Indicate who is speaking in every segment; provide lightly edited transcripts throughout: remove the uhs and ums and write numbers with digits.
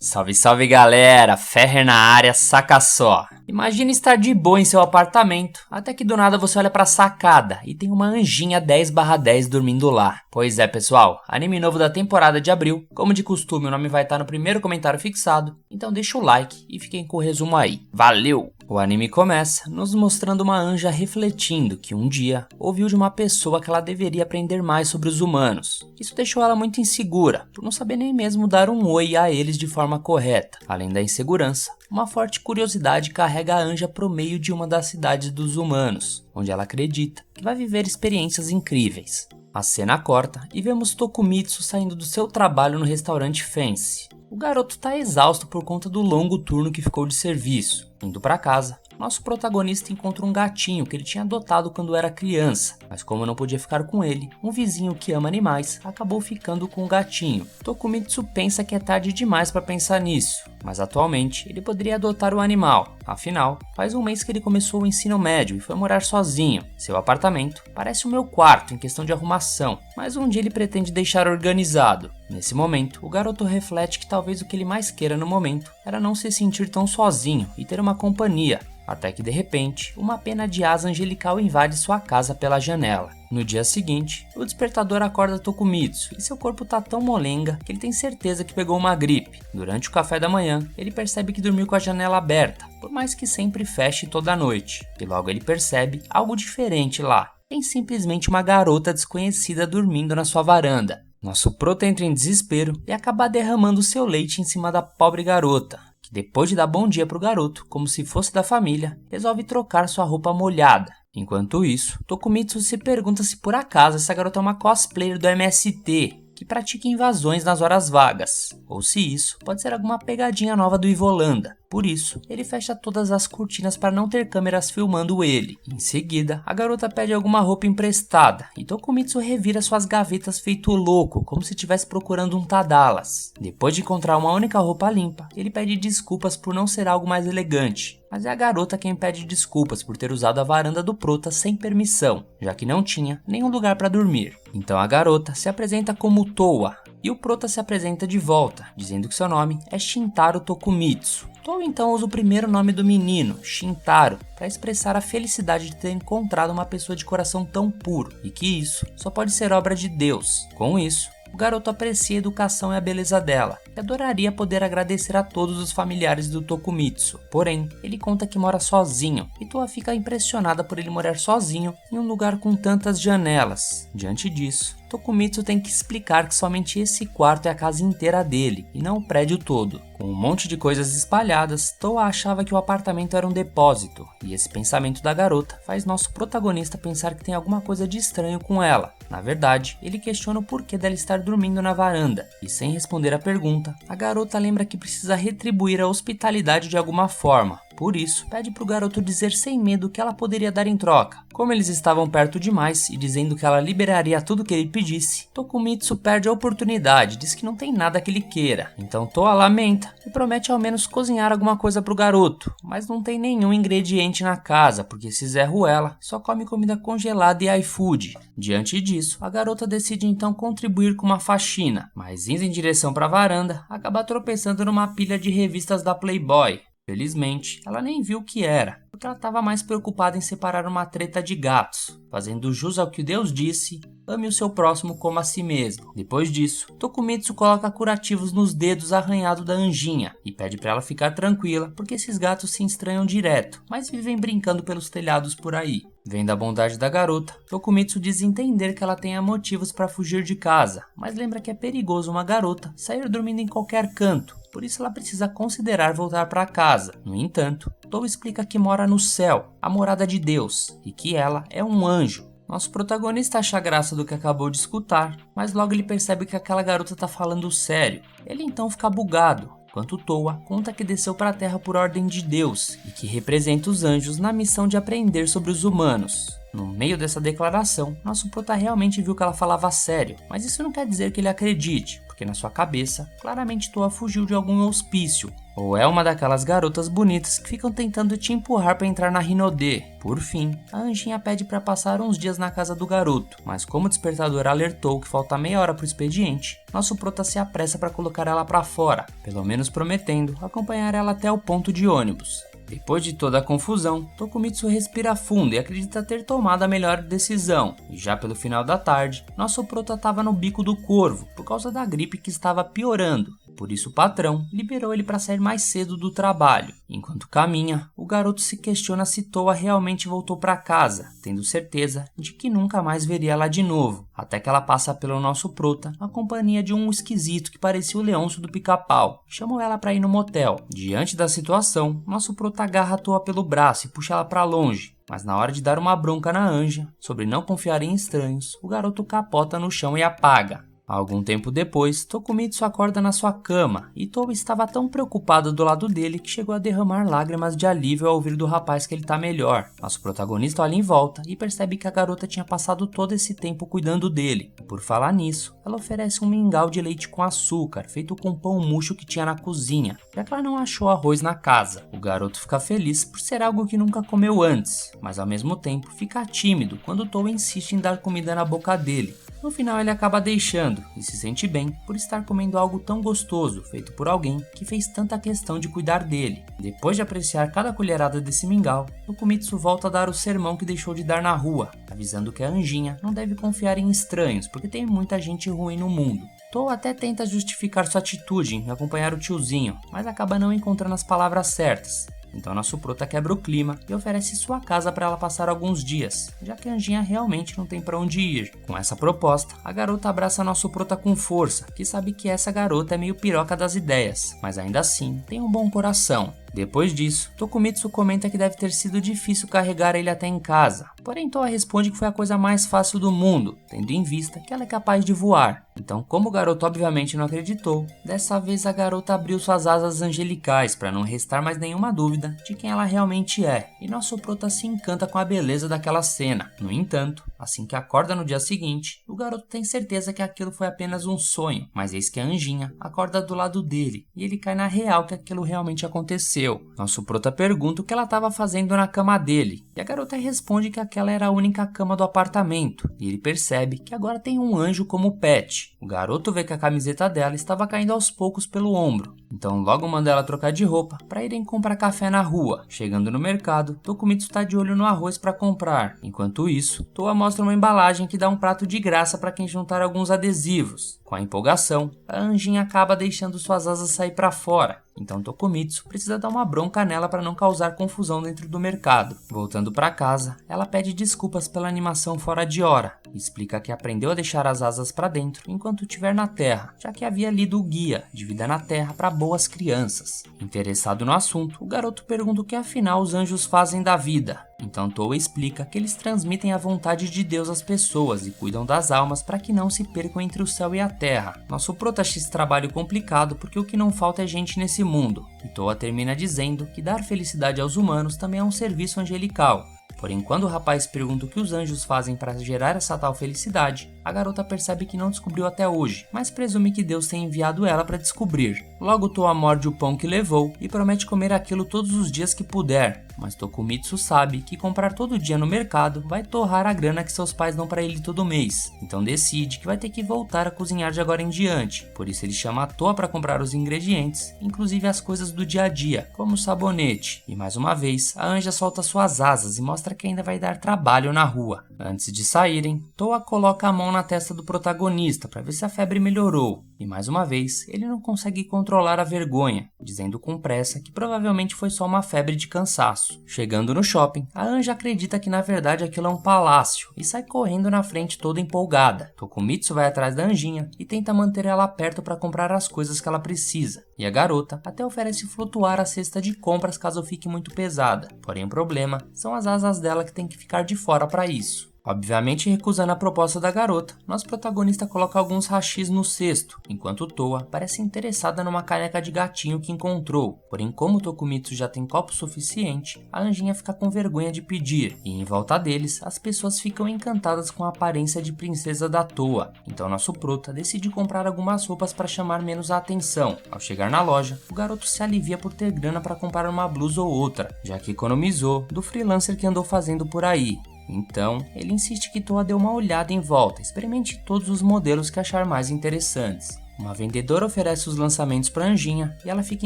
Speaker 1: Salve, salve galera, Ferrer na área, saca só. Imagina estar de boa em seu apartamento, até que do nada você olha pra sacada e tem uma anjinha 10/10 dormindo lá. Pois é pessoal, anime novo da temporada de abril, como de costume o nome vai estar no primeiro comentário fixado, então deixa o like e fiquem com o resumo aí. Valeu! O anime começa nos mostrando uma anja refletindo que um dia ouviu de uma pessoa que ela deveria aprender mais sobre os humanos. Isso deixou ela muito insegura, por não saber nem mesmo dar um oi a eles de forma correta. Além da insegurança, uma forte curiosidade carrega a anja pro meio de uma das cidades dos humanos, onde ela acredita que vai viver experiências incríveis. A cena corta e vemos Tokumitsu saindo do seu trabalho no restaurante Fancy. O garoto tá exausto por conta do longo turno que ficou de serviço. Indo para casa, nosso protagonista encontra um gatinho que ele tinha adotado quando era criança, mas como não podia ficar com ele, um vizinho que ama animais acabou ficando com o gatinho. Tokumitsu pensa que é tarde demais para pensar nisso, mas atualmente ele poderia adotar o animal. Afinal, faz um mês que ele começou o ensino médio e foi morar sozinho. Seu apartamento parece o meu quarto em questão de arrumação, mas um dia ele pretende deixar organizado. Nesse momento, o garoto reflete que talvez o que ele mais queira no momento era não se sentir tão sozinho e ter uma companhia. Até que de repente, uma pena de asa angelical invade sua casa pela janela. No dia seguinte, o despertador acorda Tokumitsu e seu corpo tá tão molenga que ele tem certeza que pegou uma gripe. Durante o café da manhã, ele percebe que dormiu com a janela aberta, por mais que sempre feche toda noite. E logo ele percebe algo diferente lá. Tem simplesmente uma garota desconhecida dormindo na sua varanda. Nosso prota entra em desespero e acaba derramando seu leite em cima da pobre garota, que depois de dar bom dia pro garoto, como se fosse da família, resolve trocar sua roupa molhada. Enquanto isso, Tokumitsu se pergunta se por acaso essa garota é uma cosplayer do MST, que pratica invasões nas horas vagas, ou se isso pode ser alguma pegadinha nova do Ivolanda. Por isso, ele fecha todas as cortinas para não ter câmeras filmando ele. Em seguida, a garota pede alguma roupa emprestada e Tokumitsu revira suas gavetas feito louco, como se estivesse procurando um Tadalas. Depois de encontrar uma única roupa limpa, ele pede desculpas por não ser algo mais elegante. Mas é a garota quem pede desculpas por ter usado a varanda do prota sem permissão, já que não tinha nenhum lugar para dormir. Então a garota se apresenta como Towa, e o prota se apresenta de volta, dizendo que seu nome é Shintaro Tokumitsu. Towa então usa o primeiro nome do menino, Shintaro, para expressar a felicidade de ter encontrado uma pessoa de coração tão puro, e que isso só pode ser obra de Deus. Com isso, o garoto aprecia a educação e a beleza dela, e adoraria poder agradecer a todos os familiares do Tokumitsu. Porém, ele conta que mora sozinho, e Towa fica impressionada por ele morar sozinho em um lugar com tantas janelas. Diante disso, Tokumitsu tem que explicar que somente esse quarto é a casa inteira dele, e não o prédio todo. Com um monte de coisas espalhadas, Towa achava que o apartamento era um depósito, e esse pensamento da garota faz nosso protagonista pensar que tem alguma coisa de estranho com ela. Na verdade, ele questiona o porquê dela estar dormindo na varanda, e sem responder a pergunta, a garota lembra que precisa retribuir a hospitalidade de alguma forma. Por isso, pede pro garoto dizer sem medo o que ela poderia dar em troca. Como eles estavam perto demais e dizendo que ela liberaria tudo que ele pedisse, Tokumitsu perde a oportunidade, diz que não tem nada que ele queira. Então Towa lamenta e promete ao menos cozinhar alguma coisa pro garoto, mas não tem nenhum ingrediente na casa, porque esse Zé Ruela só come comida congelada e iFood. Diante disso, a garota decide então contribuir com uma faxina, mas indo em direção para a varanda, acaba tropeçando numa pilha de revistas da Playboy. Felizmente, ela nem viu o que era, porque ela estava mais preocupada em separar uma treta de gatos, fazendo jus ao que Deus disse, ame o seu próximo como a si mesmo. Depois disso, Tokumitsu coloca curativos nos dedos arranhados da anjinha e pede para ela ficar tranquila, porque esses gatos se estranham direto, mas vivem brincando pelos telhados por aí. Vendo a bondade da garota, Tokumitsu diz entender que ela tenha motivos para fugir de casa, mas lembra que é perigoso uma garota sair dormindo em qualquer canto. Por isso ela precisa considerar voltar para casa. No entanto, Towa explica que mora no céu, a morada de Deus, e que ela é um anjo. Nosso protagonista acha graça do que acabou de escutar, mas logo ele percebe que aquela garota tá falando sério. Ele então fica bugado, enquanto Towa conta que desceu para a Terra por ordem de Deus, e que representa os anjos na missão de aprender sobre os humanos. No meio dessa declaração, nosso prota realmente viu que ela falava sério, mas isso não quer dizer que ele acredite, porque na sua cabeça, claramente Towa fugiu de algum hospício, ou é uma daquelas garotas bonitas que ficam tentando te empurrar para entrar na Rinodê. Por fim, a anjinha pede para passar uns dias na casa do garoto, mas como o despertador alertou que falta meia hora pro expediente, nosso prota se apressa para colocar ela para fora, pelo menos prometendo acompanhar ela até o ponto de ônibus. Depois de toda a confusão, Tokumitsu respira fundo e acredita ter tomado a melhor decisão, e já pelo final da tarde, nosso prota estava no bico do corvo por causa da gripe que estava piorando. Por isso o patrão liberou ele para sair mais cedo do trabalho. Enquanto caminha, o garoto se questiona se Toa realmente voltou para casa, tendo certeza de que nunca mais veria ela de novo, até que ela passa pelo nosso prota na companhia de um esquisito que parecia o Leôncio do Pica-Pau. Chamou ela para ir no motel. Diante da situação, nosso prota agarra Toa pelo braço e puxa ela para longe. Mas na hora de dar uma bronca na anja, sobre não confiar em estranhos, o garoto capota no chão e apaga. Algum tempo depois, Tokumitsu acorda na sua cama e Toa estava tão preocupado do lado dele que chegou a derramar lágrimas de alívio ao ouvir do rapaz que ele tá melhor. Nosso protagonista olha em volta e percebe que a garota tinha passado todo esse tempo cuidando dele. E por falar nisso, ela oferece um mingau de leite com açúcar feito com pão murcho que tinha na cozinha, já que ela não achou arroz na casa. O garoto fica feliz por ser algo que nunca comeu antes, mas ao mesmo tempo fica tímido quando Toa insiste em dar comida na boca dele. No final ele acaba deixando e se sente bem por estar comendo algo tão gostoso feito por alguém que fez tanta questão de cuidar dele. Depois de apreciar cada colherada desse mingau, Tokumitsu volta a dar o sermão que deixou de dar na rua, avisando que a anjinha não deve confiar em estranhos porque tem muita gente ruim no mundo. Toa até tenta justificar sua atitude em acompanhar o tiozinho, mas acaba não encontrando as palavras certas. Então nosso prota quebra o clima e oferece sua casa para ela passar alguns dias, já que a anjinha realmente não tem para onde ir. Com essa proposta, a garota abraça nosso prota com força, que sabe que essa garota é meio piroca das ideias, mas ainda assim tem um bom coração. Depois disso, Tokumitsu comenta que deve ter sido difícil carregar ele até em casa, porém Toa responde que foi a coisa mais fácil do mundo, tendo em vista que ela é capaz de voar. Então, como o garoto obviamente não acreditou, dessa vez a garota abriu suas asas angelicais para não restar mais nenhuma dúvida de quem ela realmente é, e nosso prota se encanta com a beleza daquela cena. No entanto, assim que acorda no dia seguinte, o garoto tem certeza que aquilo foi apenas um sonho, mas eis que a anjinha acorda do lado dele, e ele cai na real que aquilo realmente aconteceu. Nosso prota pergunta o que ela estava fazendo na cama dele, e a garota responde que aquela era a única cama do apartamento, e ele percebe que agora tem um anjo como pet. O garoto vê que a camiseta dela estava caindo aos poucos pelo ombro, então logo manda ela trocar de roupa para irem comprar café na rua. Chegando no mercado, Tokumitsu está de olho no arroz para comprar. Enquanto isso, Toa mostra uma embalagem que dá um prato de graça para quem juntar alguns adesivos. Com a empolgação, a anjinha acaba deixando suas asas sair para fora, então Tokumitsu precisa dar uma bronca nela para não causar confusão dentro do mercado. Voltando para casa, ela pede desculpas pela animação fora de hora e explica que aprendeu a deixar as asas para dentro enquanto estiver na Terra, já que havia lido o guia de vida na Terra para boas crianças. Interessado no assunto, o garoto pergunta o que afinal os anjos fazem da vida. Então Toa explica que eles transmitem a vontade de Deus às pessoas e cuidam das almas para que não se percam entre o céu e a terra. Nosso prota acha esse trabalho complicado porque o que não falta é gente nesse mundo. E Toa termina dizendo que dar felicidade aos humanos também é um serviço angelical. Porém, quando o rapaz pergunta o que os anjos fazem para gerar essa tal felicidade, a garota percebe que não descobriu até hoje, mas presume que Deus tenha enviado ela para descobrir. Logo Toa morde o pão que levou e promete comer aquilo todos os dias que puder, mas Tokumitsu sabe que comprar todo dia no mercado vai torrar a grana que seus pais dão para ele todo mês, então decide que vai ter que voltar a cozinhar de agora em diante. Por isso ele chama a Toa para comprar os ingredientes, inclusive as coisas do dia a dia, como o sabonete. E mais uma vez, a anja solta suas asas e mostra que ainda vai dar trabalho na rua. Antes de saírem, Toa coloca a mão na testa do protagonista para ver se a febre melhorou. E mais uma vez, ele não consegue controlar a vergonha, dizendo com pressa que provavelmente foi só uma febre de cansaço. Chegando no shopping, a anja acredita que na verdade aquilo é um palácio e sai correndo na frente toda empolgada. Tokumitsu vai atrás da anjinha e tenta manter ela perto para comprar as coisas que ela precisa. E a garota até oferece flutuar a cesta de compras caso fique muito pesada. Porém o problema são as asas dela que tem que ficar de fora para isso. Obviamente recusando a proposta da garota, nosso protagonista coloca alguns hashis no cesto, enquanto Toa parece interessada numa caneca de gatinho que encontrou. Porém, como Tokumitsu já tem copo suficiente, a anjinha fica com vergonha de pedir, e em volta deles, as pessoas ficam encantadas com a aparência de princesa da Toa. Então nosso prota decide comprar algumas roupas para chamar menos a atenção. Ao chegar na loja, o garoto se alivia por ter grana para comprar uma blusa ou outra, já que economizou do freelancer que andou fazendo por aí. Então, ele insiste que Toa dê uma olhada em volta, experimente todos os modelos que achar mais interessantes. Uma vendedora oferece os lançamentos para Anjinha e ela fica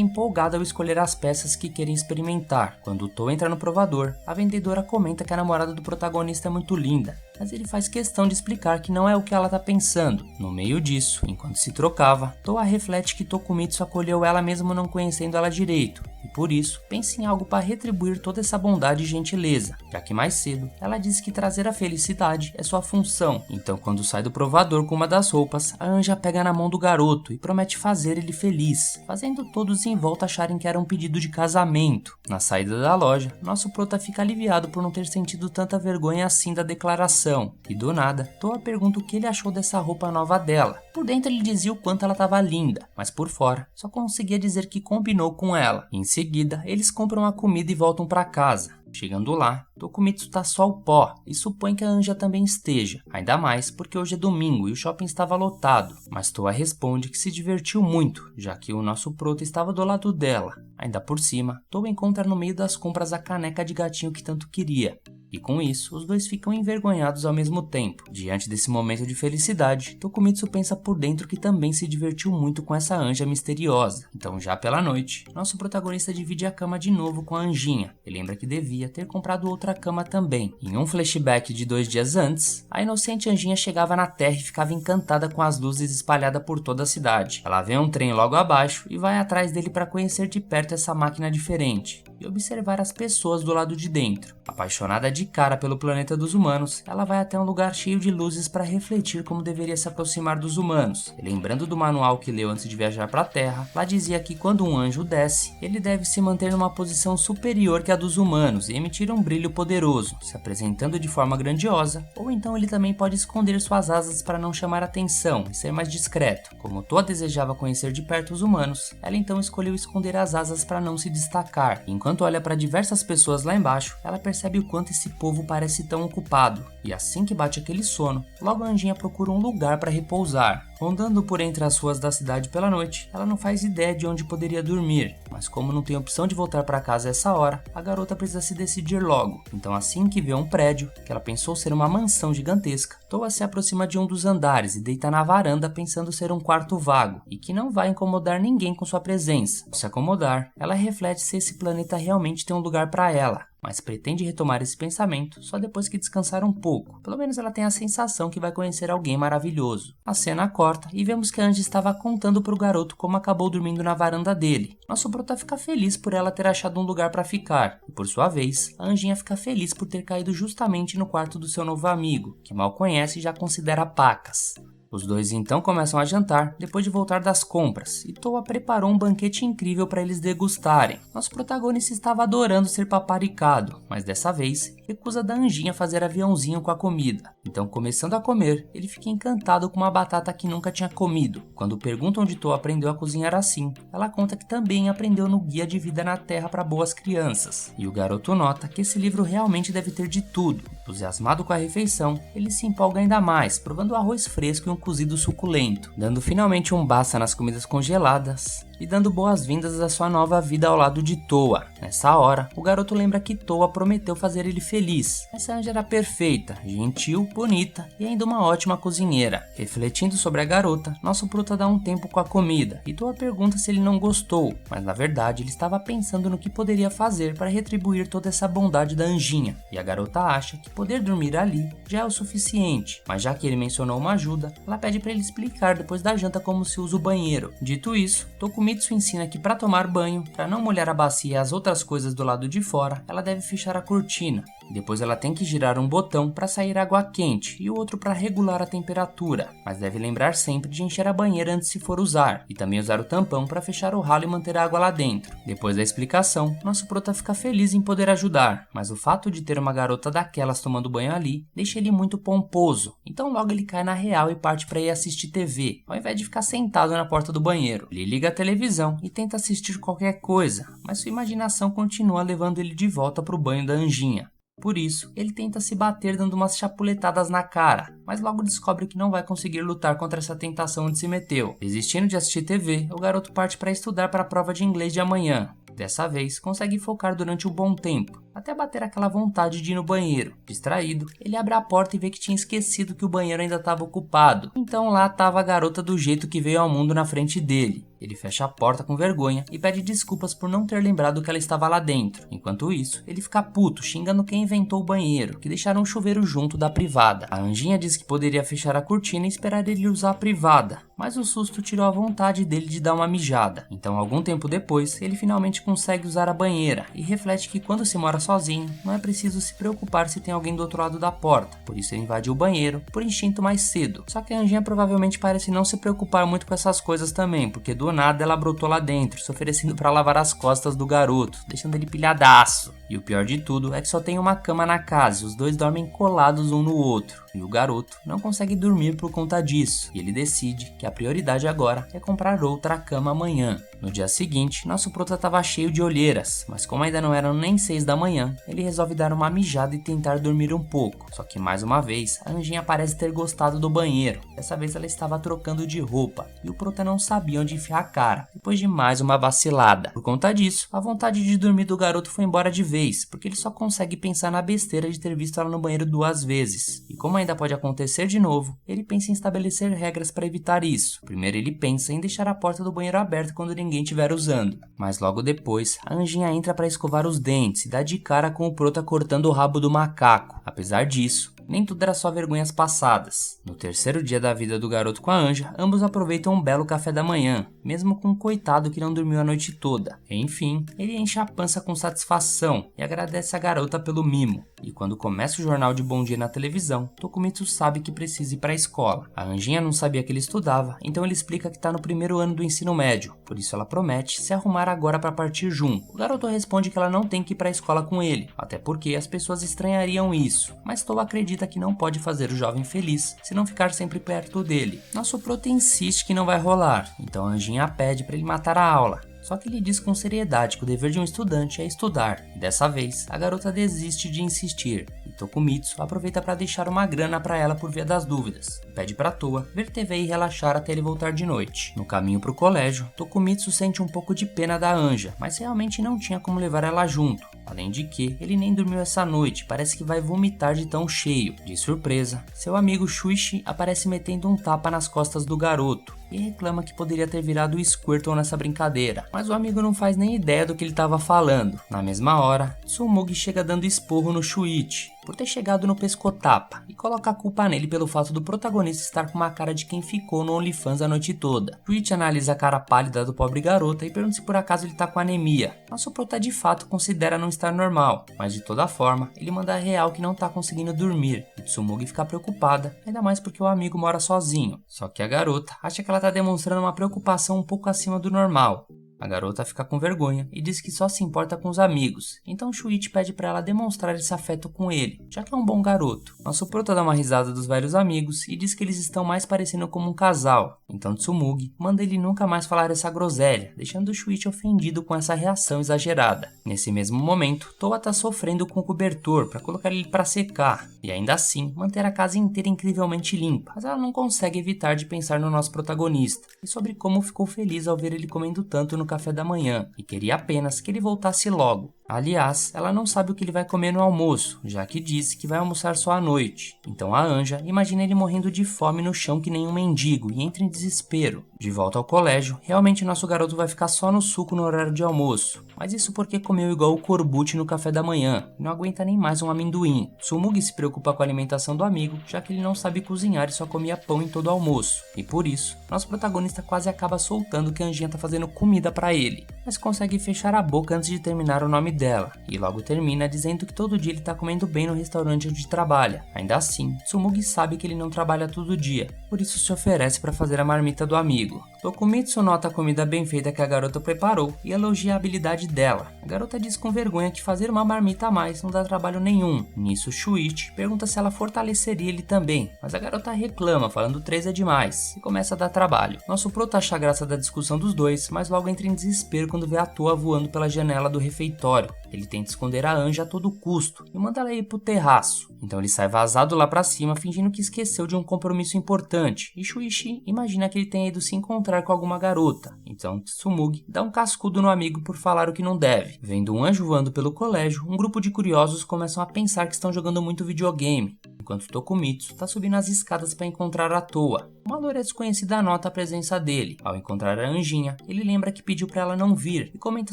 Speaker 1: empolgada ao escolher as peças que querem experimentar. Quando Toa entra no provador, a vendedora comenta que a namorada do protagonista é muito linda, mas ele faz questão de explicar que não é o que ela tá pensando. No meio disso, enquanto se trocava, Toa reflete que Tokumitsu acolheu ela mesmo não conhecendo ela direito, e por isso pensa em algo para retribuir toda essa bondade e gentileza, já que mais cedo ela disse que trazer a felicidade é sua função. Então quando sai do provador com uma das roupas, a anja pega na mão do garoto e promete fazer ele feliz, fazendo todos em volta acharem que era um pedido de casamento. Na saída da loja, nosso prota fica aliviado por não ter sentido tanta vergonha assim da declaração, e do nada, Toa pergunta o que ele achou dessa roupa nova dela. Por dentro ele dizia o quanto ela estava linda, mas por fora só conseguia dizer que combinou com ela. Em seguida, eles compram a comida e voltam para casa. Chegando lá, Tokumitsu tá só o pó e supõe que a anja também esteja, ainda mais porque hoje é domingo e o shopping estava lotado, mas Toa responde que se divertiu muito, já que o nosso prota estava do lado dela. Ainda por cima, Toa encontra no meio das compras a caneca de gatinho que tanto queria. E com isso, os dois ficam envergonhados ao mesmo tempo. Diante desse momento de felicidade, Tokumitsu pensa por dentro que também se divertiu muito com essa anja misteriosa. Então já pela noite, nosso protagonista divide a cama de novo com a anjinha. E lembra que devia ter comprado outra cama também. Em um flashback de 2 dias antes, a inocente anjinha chegava na Terra e ficava encantada com as luzes espalhadas por toda a cidade. Ela vê um trem logo abaixo e vai atrás dele para conhecer de perto essa máquina diferente e observar as pessoas do lado de dentro. Apaixonada de cara pelo planeta dos humanos, ela vai até um lugar cheio de luzes para refletir como deveria se aproximar dos humanos. E lembrando do manual que leu antes de viajar para a Terra, lá dizia que quando um anjo desce, ele deve se manter numa posição superior que a dos humanos e emitir um brilho poderoso, se apresentando de forma grandiosa, ou então ele também pode esconder suas asas para não chamar atenção e ser mais discreto. Como Toa desejava conhecer de perto os humanos, ela então escolheu esconder as asas para não se destacar. Enquanto olha para diversas pessoas lá embaixo, ela percebe o quanto esse povo parece tão ocupado. E assim que bate aquele sono, logo a anjinha procura um lugar para repousar. Rondando por entre as ruas da cidade pela noite, ela não faz ideia de onde poderia dormir, mas como não tem opção de voltar para casa a essa hora, a garota precisa se decidir logo. Então assim que vê um prédio, que ela pensou ser uma mansão gigantesca, Toa se aproxima de um dos andares e deita na varanda pensando ser um quarto vago, e que não vai incomodar ninguém com sua presença. Ao se acomodar, ela reflete se esse planeta realmente tem um lugar para ela, mas pretende retomar esse pensamento só depois que descansar um pouco. Pelo menos ela tem a sensação que vai conhecer alguém maravilhoso. A cena corta e vemos que a Angie estava contando para o garoto como acabou dormindo na varanda dele. Nosso prota fica feliz por ela ter achado um lugar para ficar, e por sua vez, a Anjinha fica feliz por ter caído justamente no quarto do seu novo amigo, que mal conhece e já considera pacas. Os dois então começam a jantar depois de voltar das compras, e Toa preparou um banquete incrível para eles degustarem. Nosso protagonista estava adorando ser paparicado, mas dessa vez recusa da anjinha fazer aviãozinho com a comida. Então, começando a comer, ele fica encantado com uma batata que nunca tinha comido. Quando perguntam onde Toa aprendeu a cozinhar assim, ela conta que também aprendeu no Guia de Vida na Terra para Boas Crianças. E o garoto nota que esse livro realmente deve ter de tudo. Entusiasmado com a refeição, ele se empolga ainda mais, provando o arroz fresco e um cozido suculento, dando finalmente um basta nas comidas congeladas e dando boas-vindas à sua nova vida ao lado de Toa. Nessa hora, o garoto lembra que Toa prometeu fazer ele feliz. Essa anja era perfeita, gentil, bonita e ainda uma ótima cozinheira. Refletindo sobre a garota, nosso prota dá um tempo com a comida e Toa pergunta se ele não gostou, mas na verdade ele estava pensando no que poderia fazer para retribuir toda essa bondade da anjinha. E a garota acha que poder dormir ali já é o suficiente, mas já que ele mencionou uma ajuda, ela pede para ele explicar depois da janta como se usa o banheiro. Dito isso, Tokumitsu Tokumitsu ensina que para tomar banho, para não molhar a bacia e as outras coisas do lado de fora, ela deve fechar a cortina. Depois ela tem que girar um botão para sair água quente e o outro para regular a temperatura, mas deve lembrar sempre de encher a banheira antes se for usar, e também usar o tampão para fechar o ralo e manter a água lá dentro. Depois da explicação, nosso prota fica feliz em poder ajudar, mas o fato de ter uma garota daquelas tomando banho ali deixa ele muito pomposo, então logo ele cai na real e parte para ir assistir TV, ao invés de ficar sentado na porta do banheiro. Ele liga a televisão e tenta assistir qualquer coisa, mas sua imaginação continua levando ele de volta para o banho da Anjinha. Por isso, ele tenta se bater dando umas chapuletadas na cara, mas logo descobre que não vai conseguir lutar contra essa tentação onde se meteu. Desistindo de assistir TV, o garoto parte para estudar para a prova de inglês de amanhã. Dessa vez, consegue focar durante um bom tempo, até bater aquela vontade de ir no banheiro. Distraído, ele abre a porta e vê que tinha esquecido que o banheiro ainda estava ocupado. Então lá estava a garota do jeito que veio ao mundo na frente dele. Ele fecha a porta com vergonha e pede desculpas por não ter lembrado que ela estava lá dentro. Enquanto isso, ele fica puto, xingando quem inventou o banheiro, que deixaram um chuveiro junto da privada. A Anjinha diz que poderia fechar a cortina e esperar ele usar a privada, mas o susto tirou a vontade dele de dar uma mijada. Então, algum tempo depois, ele finalmente consegue usar a banheira e reflete que quando se mora sozinho, não é preciso se preocupar se tem alguém do outro lado da porta. Por isso ele invade o banheiro, por instinto mais cedo. Só que a Anjinha provavelmente parece não se preocupar muito com essas coisas também, porque do nada ela brotou lá dentro, se oferecendo para lavar as costas do garoto, deixando ele pilhadaço. E o pior de tudo é que só tem uma cama na casa e os dois dormem colados um no outro. E o garoto não consegue dormir por conta disso, e ele decide que a prioridade agora é comprar outra cama amanhã. No dia seguinte, nosso prota estava cheio de olheiras, mas como ainda não eram nem 6 da manhã, ele resolve dar uma mijada e tentar dormir um pouco. Só que mais uma vez, a Anjinha parece ter gostado do banheiro. Dessa vez ela estava trocando de roupa, e o prota não sabia onde enfiar a cara, depois de mais uma vacilada. Por conta disso, a vontade de dormir do garoto foi embora de vez, porque ele só consegue pensar na besteira de ter visto ela no banheiro 2 vezes. E como ainda pode acontecer de novo, ele pensa em estabelecer regras para evitar isso. Primeiro ele pensa em deixar a porta do banheiro aberta quando ninguém estiver usando. Mas logo depois, a Anjinha entra para escovar os dentes e dá de cara com o prota cortando o rabo do macaco. Apesar disso, nem tudo era só vergonhas passadas. No terceiro dia da vida do garoto com a Anja, ambos aproveitam um belo café da manhã, mesmo com um coitado que não dormiu a noite toda. Enfim, ele enche a pança com satisfação e agradece a garota pelo mimo. E quando começa o jornal de Bom Dia na televisão, Tokumitsu sabe que precisa ir para a escola. A Anjinha não sabia que ele estudava, então ele explica que está no primeiro ano do ensino médio, por isso ela promete se arrumar agora para partir junto. O garoto responde que ela não tem que ir para a escola com ele, até porque as pessoas estranhariam isso, mas Tou acredita que não pode fazer o jovem feliz se não ficar sempre perto dele. Nosso prota insiste que não vai rolar, então a Anjinha pede para ele matar a aula. Só que ele diz com seriedade que o dever de um estudante é estudar. E dessa vez, a garota desiste de insistir. E Tokumitsu aproveita para deixar uma grana para ela por via das dúvidas. Pede para Toa ver TV e relaxar até ele voltar de noite. No caminho para o colégio, Tokumitsu sente um pouco de pena da Anja, mas realmente não tinha como levar ela junto. Além de que, ele nem dormiu essa noite, parece que vai vomitar de tão cheio. De surpresa, seu amigo Shuichi aparece metendo um tapa nas costas do garoto e reclama que poderia ter virado o Squirtle nessa brincadeira, mas o amigo não faz nem ideia do que ele estava falando. Na mesma hora, Tsumugi chega dando esporro no Shuichi por ter chegado no pescotapa e coloca a culpa nele pelo fato do protagonista estar com uma cara de quem ficou no OnlyFans a noite toda. Shuichi analisa a cara pálida do pobre garota e pergunta se por acaso ele tá com anemia. Nosso prota de fato considera não estar normal, mas de toda forma, ele manda a real que não tá conseguindo dormir e Tsumugi fica preocupada, ainda mais porque o amigo mora sozinho. Só que a garota acha que ela tá demonstrando uma preocupação um pouco acima do normal. A garota fica com vergonha e diz que só se importa com os amigos, então Shuichi pede para ela demonstrar esse afeto com ele, já que é um bom garoto. Nosso prota dá uma risada dos velhos amigos e diz que eles estão mais parecendo como um casal, então Tsumugi manda ele nunca mais falar essa groselha, deixando o Shuichi ofendido com essa reação exagerada. Nesse mesmo momento, Toa tá sofrendo com o cobertor para colocar ele para secar, e ainda assim manter a casa inteira incrivelmente limpa, mas ela não consegue evitar de pensar no nosso protagonista e sobre como ficou feliz ao ver ele comendo tanto no café da manhã e queria apenas que ele voltasse logo. Aliás, ela não sabe o que ele vai comer no almoço, já que disse que vai almoçar só à noite. Então a Anja imagina ele morrendo de fome no chão que nem um mendigo e entra em desespero. De volta ao colégio, realmente nosso garoto vai ficar só no suco no horário de almoço, mas isso porque comeu igual o Corbucci no café da manhã, e não aguenta nem mais um amendoim. Tsumugi se preocupa com a alimentação do amigo, já que ele não sabe cozinhar e só comia pão em todo o almoço, e por isso, nosso protagonista quase acaba soltando que a Anjinha tá fazendo comida pra ele, mas consegue fechar a boca antes de terminar o nome dela, e logo termina dizendo que todo dia ele tá comendo bem no restaurante onde trabalha. Ainda assim, Tsumugi sabe que ele não trabalha todo dia, por isso se oferece para fazer a marmita do amigo. Tokumitsu nota a comida bem feita que a garota preparou e elogia a habilidade dela. A garota diz com vergonha que fazer uma marmita a mais não dá trabalho nenhum. Nisso, Shuichi pergunta se ela fortaleceria ele também, mas a garota reclama, falando 3 é demais, e começa a dar trabalho. Nosso prota acha graça da discussão dos dois, mas logo entra em desespero quando vê a Toa voando pela janela do refeitório. Ele tenta esconder a Anja a todo custo e manda ela ir pro terraço. Então ele sai vazado lá pra cima, fingindo que esqueceu de um compromisso importante, e Shuichi imagina que ele tenha ido se encontrar com alguma garota. Então Tsumugi dá um cascudo no amigo por falar o que não deve. Vendo um anjo voando pelo colégio, um grupo de curiosos começam a pensar que estão jogando muito videogame, enquanto Tokumitsu tá subindo as escadas para encontrar a Toa. Uma loira desconhecida nota a presença dele. Ao encontrar a Anjinha, ele lembra que pediu para ela não vir e comenta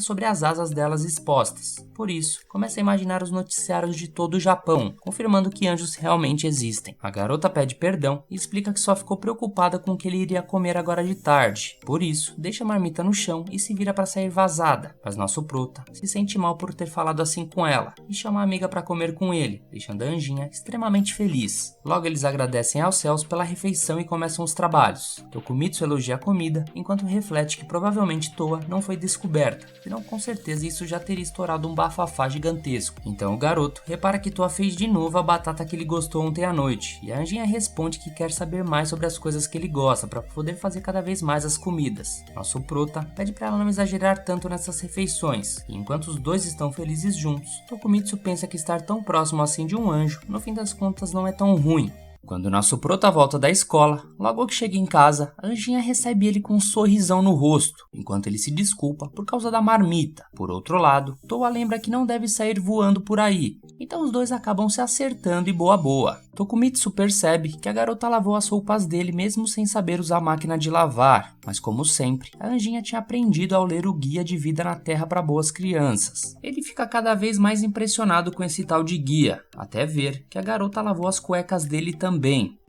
Speaker 1: sobre as asas delas expostas. Por isso, começa a imaginar os noticiários de todo o Japão, confirmando que anjos realmente existem. A garota pede perdão e explica que só ficou preocupada com o que ele iria comer agora de tarde. Por isso, deixa a marmita no chão e se vira para sair vazada. Mas nosso prota se sente mal por ter falado assim com ela e chama a amiga para comer com ele, deixando a Anjinha extremamente feliz. Logo eles agradecem aos céus pela refeição e começam os trabalhos. Tokumitsu elogia a comida, enquanto reflete que provavelmente Toa não foi descoberta, senão com certeza isso já teria estourado um bafafá gigantesco. Então o garoto repara que Toa fez de novo a batata que ele gostou ontem à noite, e a Anjinha responde que quer saber mais sobre as coisas que ele gosta para poder fazer cada vez mais as comidas. Nosso prota pede para ela não exagerar tanto nessas refeições, e enquanto os dois estão felizes juntos, Tokumitsu pensa que estar tão próximo assim de um anjo, no fim das contas não é tão ruim. Quando nosso prota volta da escola, logo que chega em casa, a Anjinha recebe ele com um sorrisão no rosto, enquanto ele se desculpa por causa da marmita. Por outro lado, Toa lembra que não deve sair voando por aí, então os dois acabam se acertando e boa. Tokumitsu percebe que a garota lavou as roupas dele mesmo sem saber usar a máquina de lavar, mas como sempre, a Anjinha tinha aprendido ao ler o Guia de Vida na Terra para Boas Crianças. Ele fica cada vez mais impressionado com esse tal de guia, até ver que a garota lavou as cuecas dele também.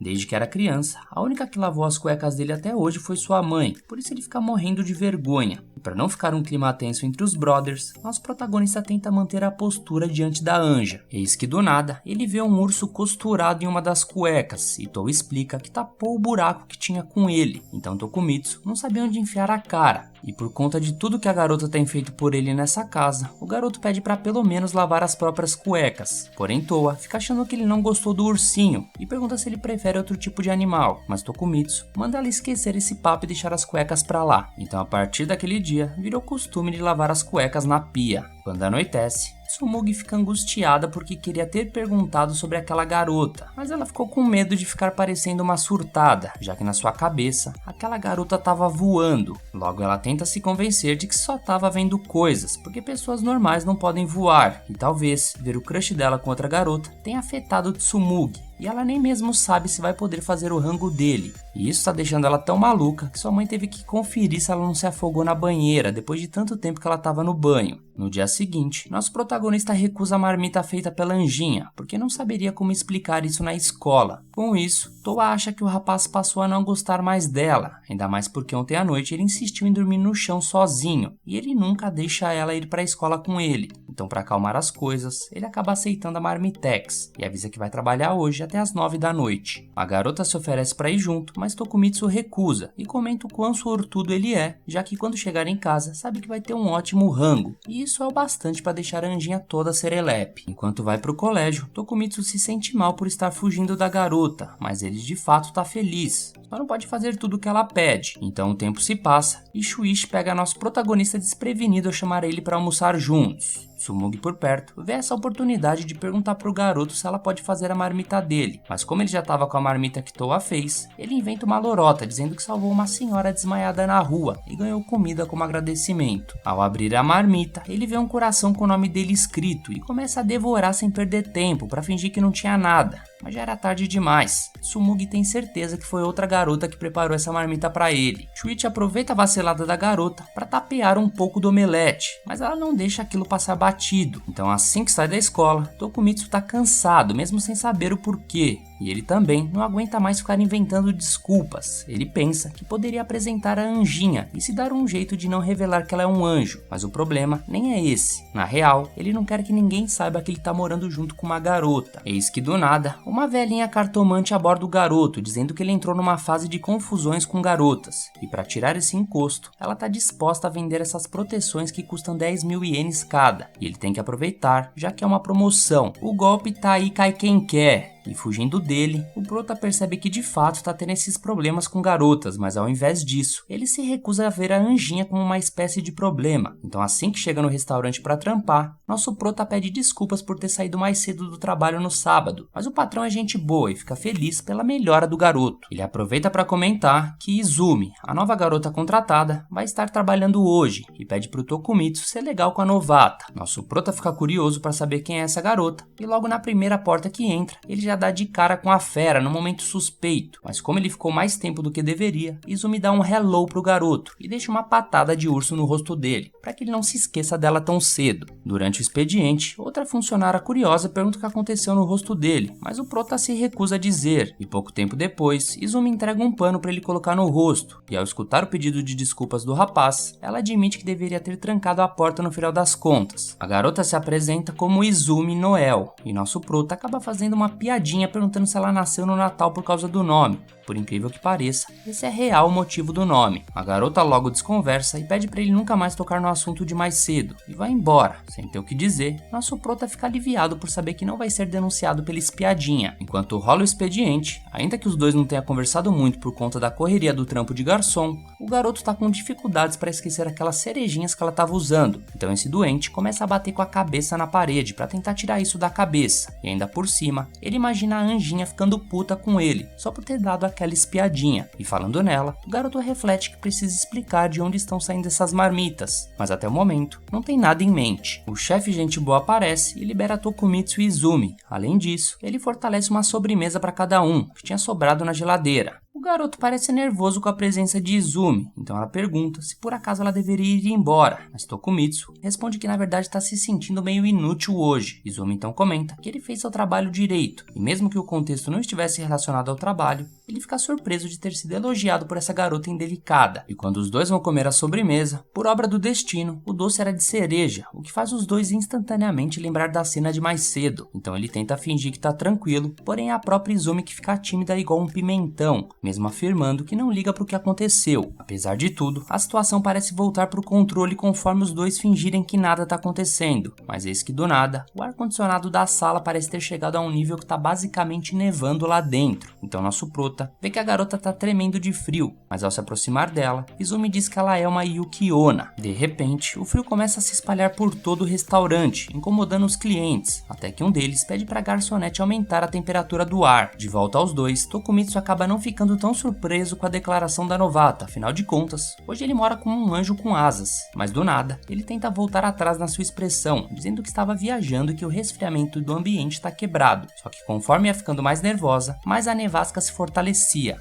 Speaker 1: Desde que era criança, a única que lavou as cuecas dele até hoje foi sua mãe, por isso ele fica morrendo de vergonha. E para não ficar um clima tenso entre os brothers, nosso protagonista tenta manter a postura diante da Anja. Eis que do nada, ele vê um urso costurado em uma das cuecas, e Toa explica que tapou o buraco que tinha com ele. Então Tokumitsu não sabia onde enfiar a cara, e por conta de tudo que a garota tem feito por ele nessa casa, o garoto pede para pelo menos lavar as próprias cuecas. Porém Toa fica achando que ele não gostou do ursinho, e pergunta se ele prefere outro tipo de animal, mas Tokumitsu manda ela esquecer esse papo e deixar as cuecas pra lá. Então a partir daquele dia, virou costume de lavar as cuecas na pia. Quando anoitece, Tsumugi fica angustiada porque queria ter perguntado sobre aquela garota, mas ela ficou com medo de ficar parecendo uma surtada, já que na sua cabeça, aquela garota estava voando. Logo ela tenta se convencer de que só estava vendo coisas, porque pessoas normais não podem voar, e talvez ver o crush dela com outra garota tenha afetado Tsumugi, e ela nem mesmo sabe se vai poder fazer o rango dele. E isso tá deixando ela tão maluca que sua mãe teve que conferir se ela não se afogou na banheira depois de tanto tempo que ela tava no banho. No dia seguinte, nosso protagonista recusa a marmita feita pela Anjinha, porque não saberia como explicar isso na escola. Com isso, Toa acha que o rapaz passou a não gostar mais dela, ainda mais porque ontem à noite ele insistiu em dormir no chão sozinho, e ele nunca deixa ela ir pra escola com ele. Então, para acalmar as coisas, ele acaba aceitando a marmitex, e avisa que vai trabalhar hoje até as 9 da noite. A garota se oferece para ir junto, mas Tokumitsu recusa, e comenta o quão sortudo ele é, já que quando chegar em casa, sabe que vai ter um ótimo rango, e isso é o bastante para deixar a Anjinha toda serelepe. Enquanto vai pro colégio, Tokumitsu se sente mal por estar fugindo da garota, mas ele de fato tá feliz, só não pode fazer tudo o que ela pede. Então o tempo se passa, e Shuichi pega nosso protagonista desprevenido ao chamar ele para almoçar juntos. Tsumugi por perto vê essa oportunidade de perguntar pro garoto se ela pode fazer a marmita dele, mas como ele já estava com a marmita que Toa fez, ele inventa uma lorota dizendo que salvou uma senhora desmaiada na rua e ganhou comida como agradecimento. Ao abrir a marmita, ele vê um coração com o nome dele escrito e começa a devorar sem perder tempo para fingir que não tinha nada, mas já era tarde demais. Tsumugi tem certeza que foi outra garota garota que preparou essa marmita pra ele. Shuichi aproveita a vacilada da garota pra tapear um pouco do omelete, mas ela não deixa aquilo passar batido. Então assim que sai da escola, Tokumitsu tá cansado, mesmo sem saber o porquê. E ele também não aguenta mais ficar inventando desculpas. Ele pensa que poderia apresentar a Anjinha e se dar um jeito de não revelar que ela é um anjo. Mas o problema nem é esse. Na real, ele não quer que ninguém saiba que ele tá morando junto com uma garota. Eis que do nada, uma velhinha cartomante aborda o garoto, dizendo que ele entrou numa fase de confusões com garotas. E para tirar esse encosto, ela tá disposta a vender essas proteções que custam 10.000 ienes cada. E ele tem que aproveitar, já que é uma promoção. O golpe tá aí, cai quem quer. E fugindo dele, o prota percebe que de fato tá tendo esses problemas com garotas, mas ao invés disso, ele se recusa a ver a Anjinha como uma espécie de problema. Então assim que chega no restaurante pra trampar, nosso prota pede desculpas por ter saído mais cedo do trabalho no sábado, mas o patrão é gente boa e fica feliz pela melhora do garoto. Ele aproveita para comentar que Izumi, a nova garota contratada, vai estar trabalhando hoje e pede pro Tokumitsu ser legal com a novata. Nosso prota fica curioso para saber quem é essa garota e logo na primeira porta que entra, ele já dá de cara com a fera no momento suspeito, mas como ele ficou mais tempo do que deveria, Izumi dá um hello pro garoto e deixa uma patada de urso no rosto dele, para que ele não se esqueça dela tão cedo. Durante o expediente, outra funcionária curiosa pergunta o que aconteceu no rosto dele, mas o prota se recusa a dizer, e pouco tempo depois, Izumi entrega um pano para ele colocar no rosto, e ao escutar o pedido de desculpas do rapaz, ela admite que deveria ter trancado a porta no final das contas. A garota se apresenta como Izumi Noel, e nosso prota acaba fazendo uma piadinha perguntando se ela nasceu no Natal por causa do nome. Por incrível que pareça, esse é real o motivo do nome. A garota logo desconversa e pede para ele nunca mais tocar no assunto de mais cedo, e vai embora. Sem ter o que dizer, nosso prota fica aliviado por saber que não vai ser denunciado pela espiadinha. Enquanto rola o expediente, ainda que os dois não tenham conversado muito por conta da correria do trampo de garçom, o garoto tá com dificuldades para esquecer aquelas cerejinhas que ela tava usando. Então esse doente começa a bater com a cabeça na parede para tentar tirar isso da cabeça. E ainda por cima, ele imagina a Anjinha ficando puta com ele, só por ter dado aquela espiadinha. E falando nela, o garoto reflete que precisa explicar de onde estão saindo essas marmitas, mas até o momento não tem nada em mente. O chefe gente boa aparece e libera Tokumitsu e Izumi. Além disso, ele fortalece uma sobremesa para cada um, que tinha sobrado na geladeira. O garoto parece nervoso com a presença de Izumi, então ela pergunta se por acaso ela deveria ir embora, mas Tokumitsu responde que na verdade está se sentindo meio inútil hoje. Izumi então comenta que ele fez seu trabalho direito, e mesmo que o contexto não estivesse relacionado ao trabalho, ele fica surpreso de ter sido elogiado por essa garota indelicada. E quando os dois vão comer a sobremesa, por obra do destino, o doce era de cereja, o que faz os dois instantaneamente lembrar da cena de mais cedo. Então ele tenta fingir que tá tranquilo, porém é a própria Izumi que fica tímida igual um pimentão, mesmo afirmando que não liga pro que aconteceu. Apesar de tudo, a situação parece voltar pro controle conforme os dois fingirem que nada tá acontecendo. Mas eis que do nada, o ar-condicionado da sala parece ter chegado a um nível que tá basicamente nevando lá dentro. Então nosso prota vê que a garota tá tremendo de frio, mas ao se aproximar dela, Izumi diz que ela é uma Yuki-onna. De repente, o frio começa a se espalhar por todo o restaurante, incomodando os clientes, até que um deles pede pra garçonete aumentar a temperatura do ar. De volta aos dois, Tokumitsu acaba não ficando tão surpreso com a declaração da novata, afinal de contas, hoje ele mora como um anjo com asas. Mas do nada, ele tenta voltar atrás na sua expressão, dizendo que estava viajando e que o resfriamento do ambiente está quebrado. Só que conforme ia ficando mais nervosa, mais a nevasca se fortalecia.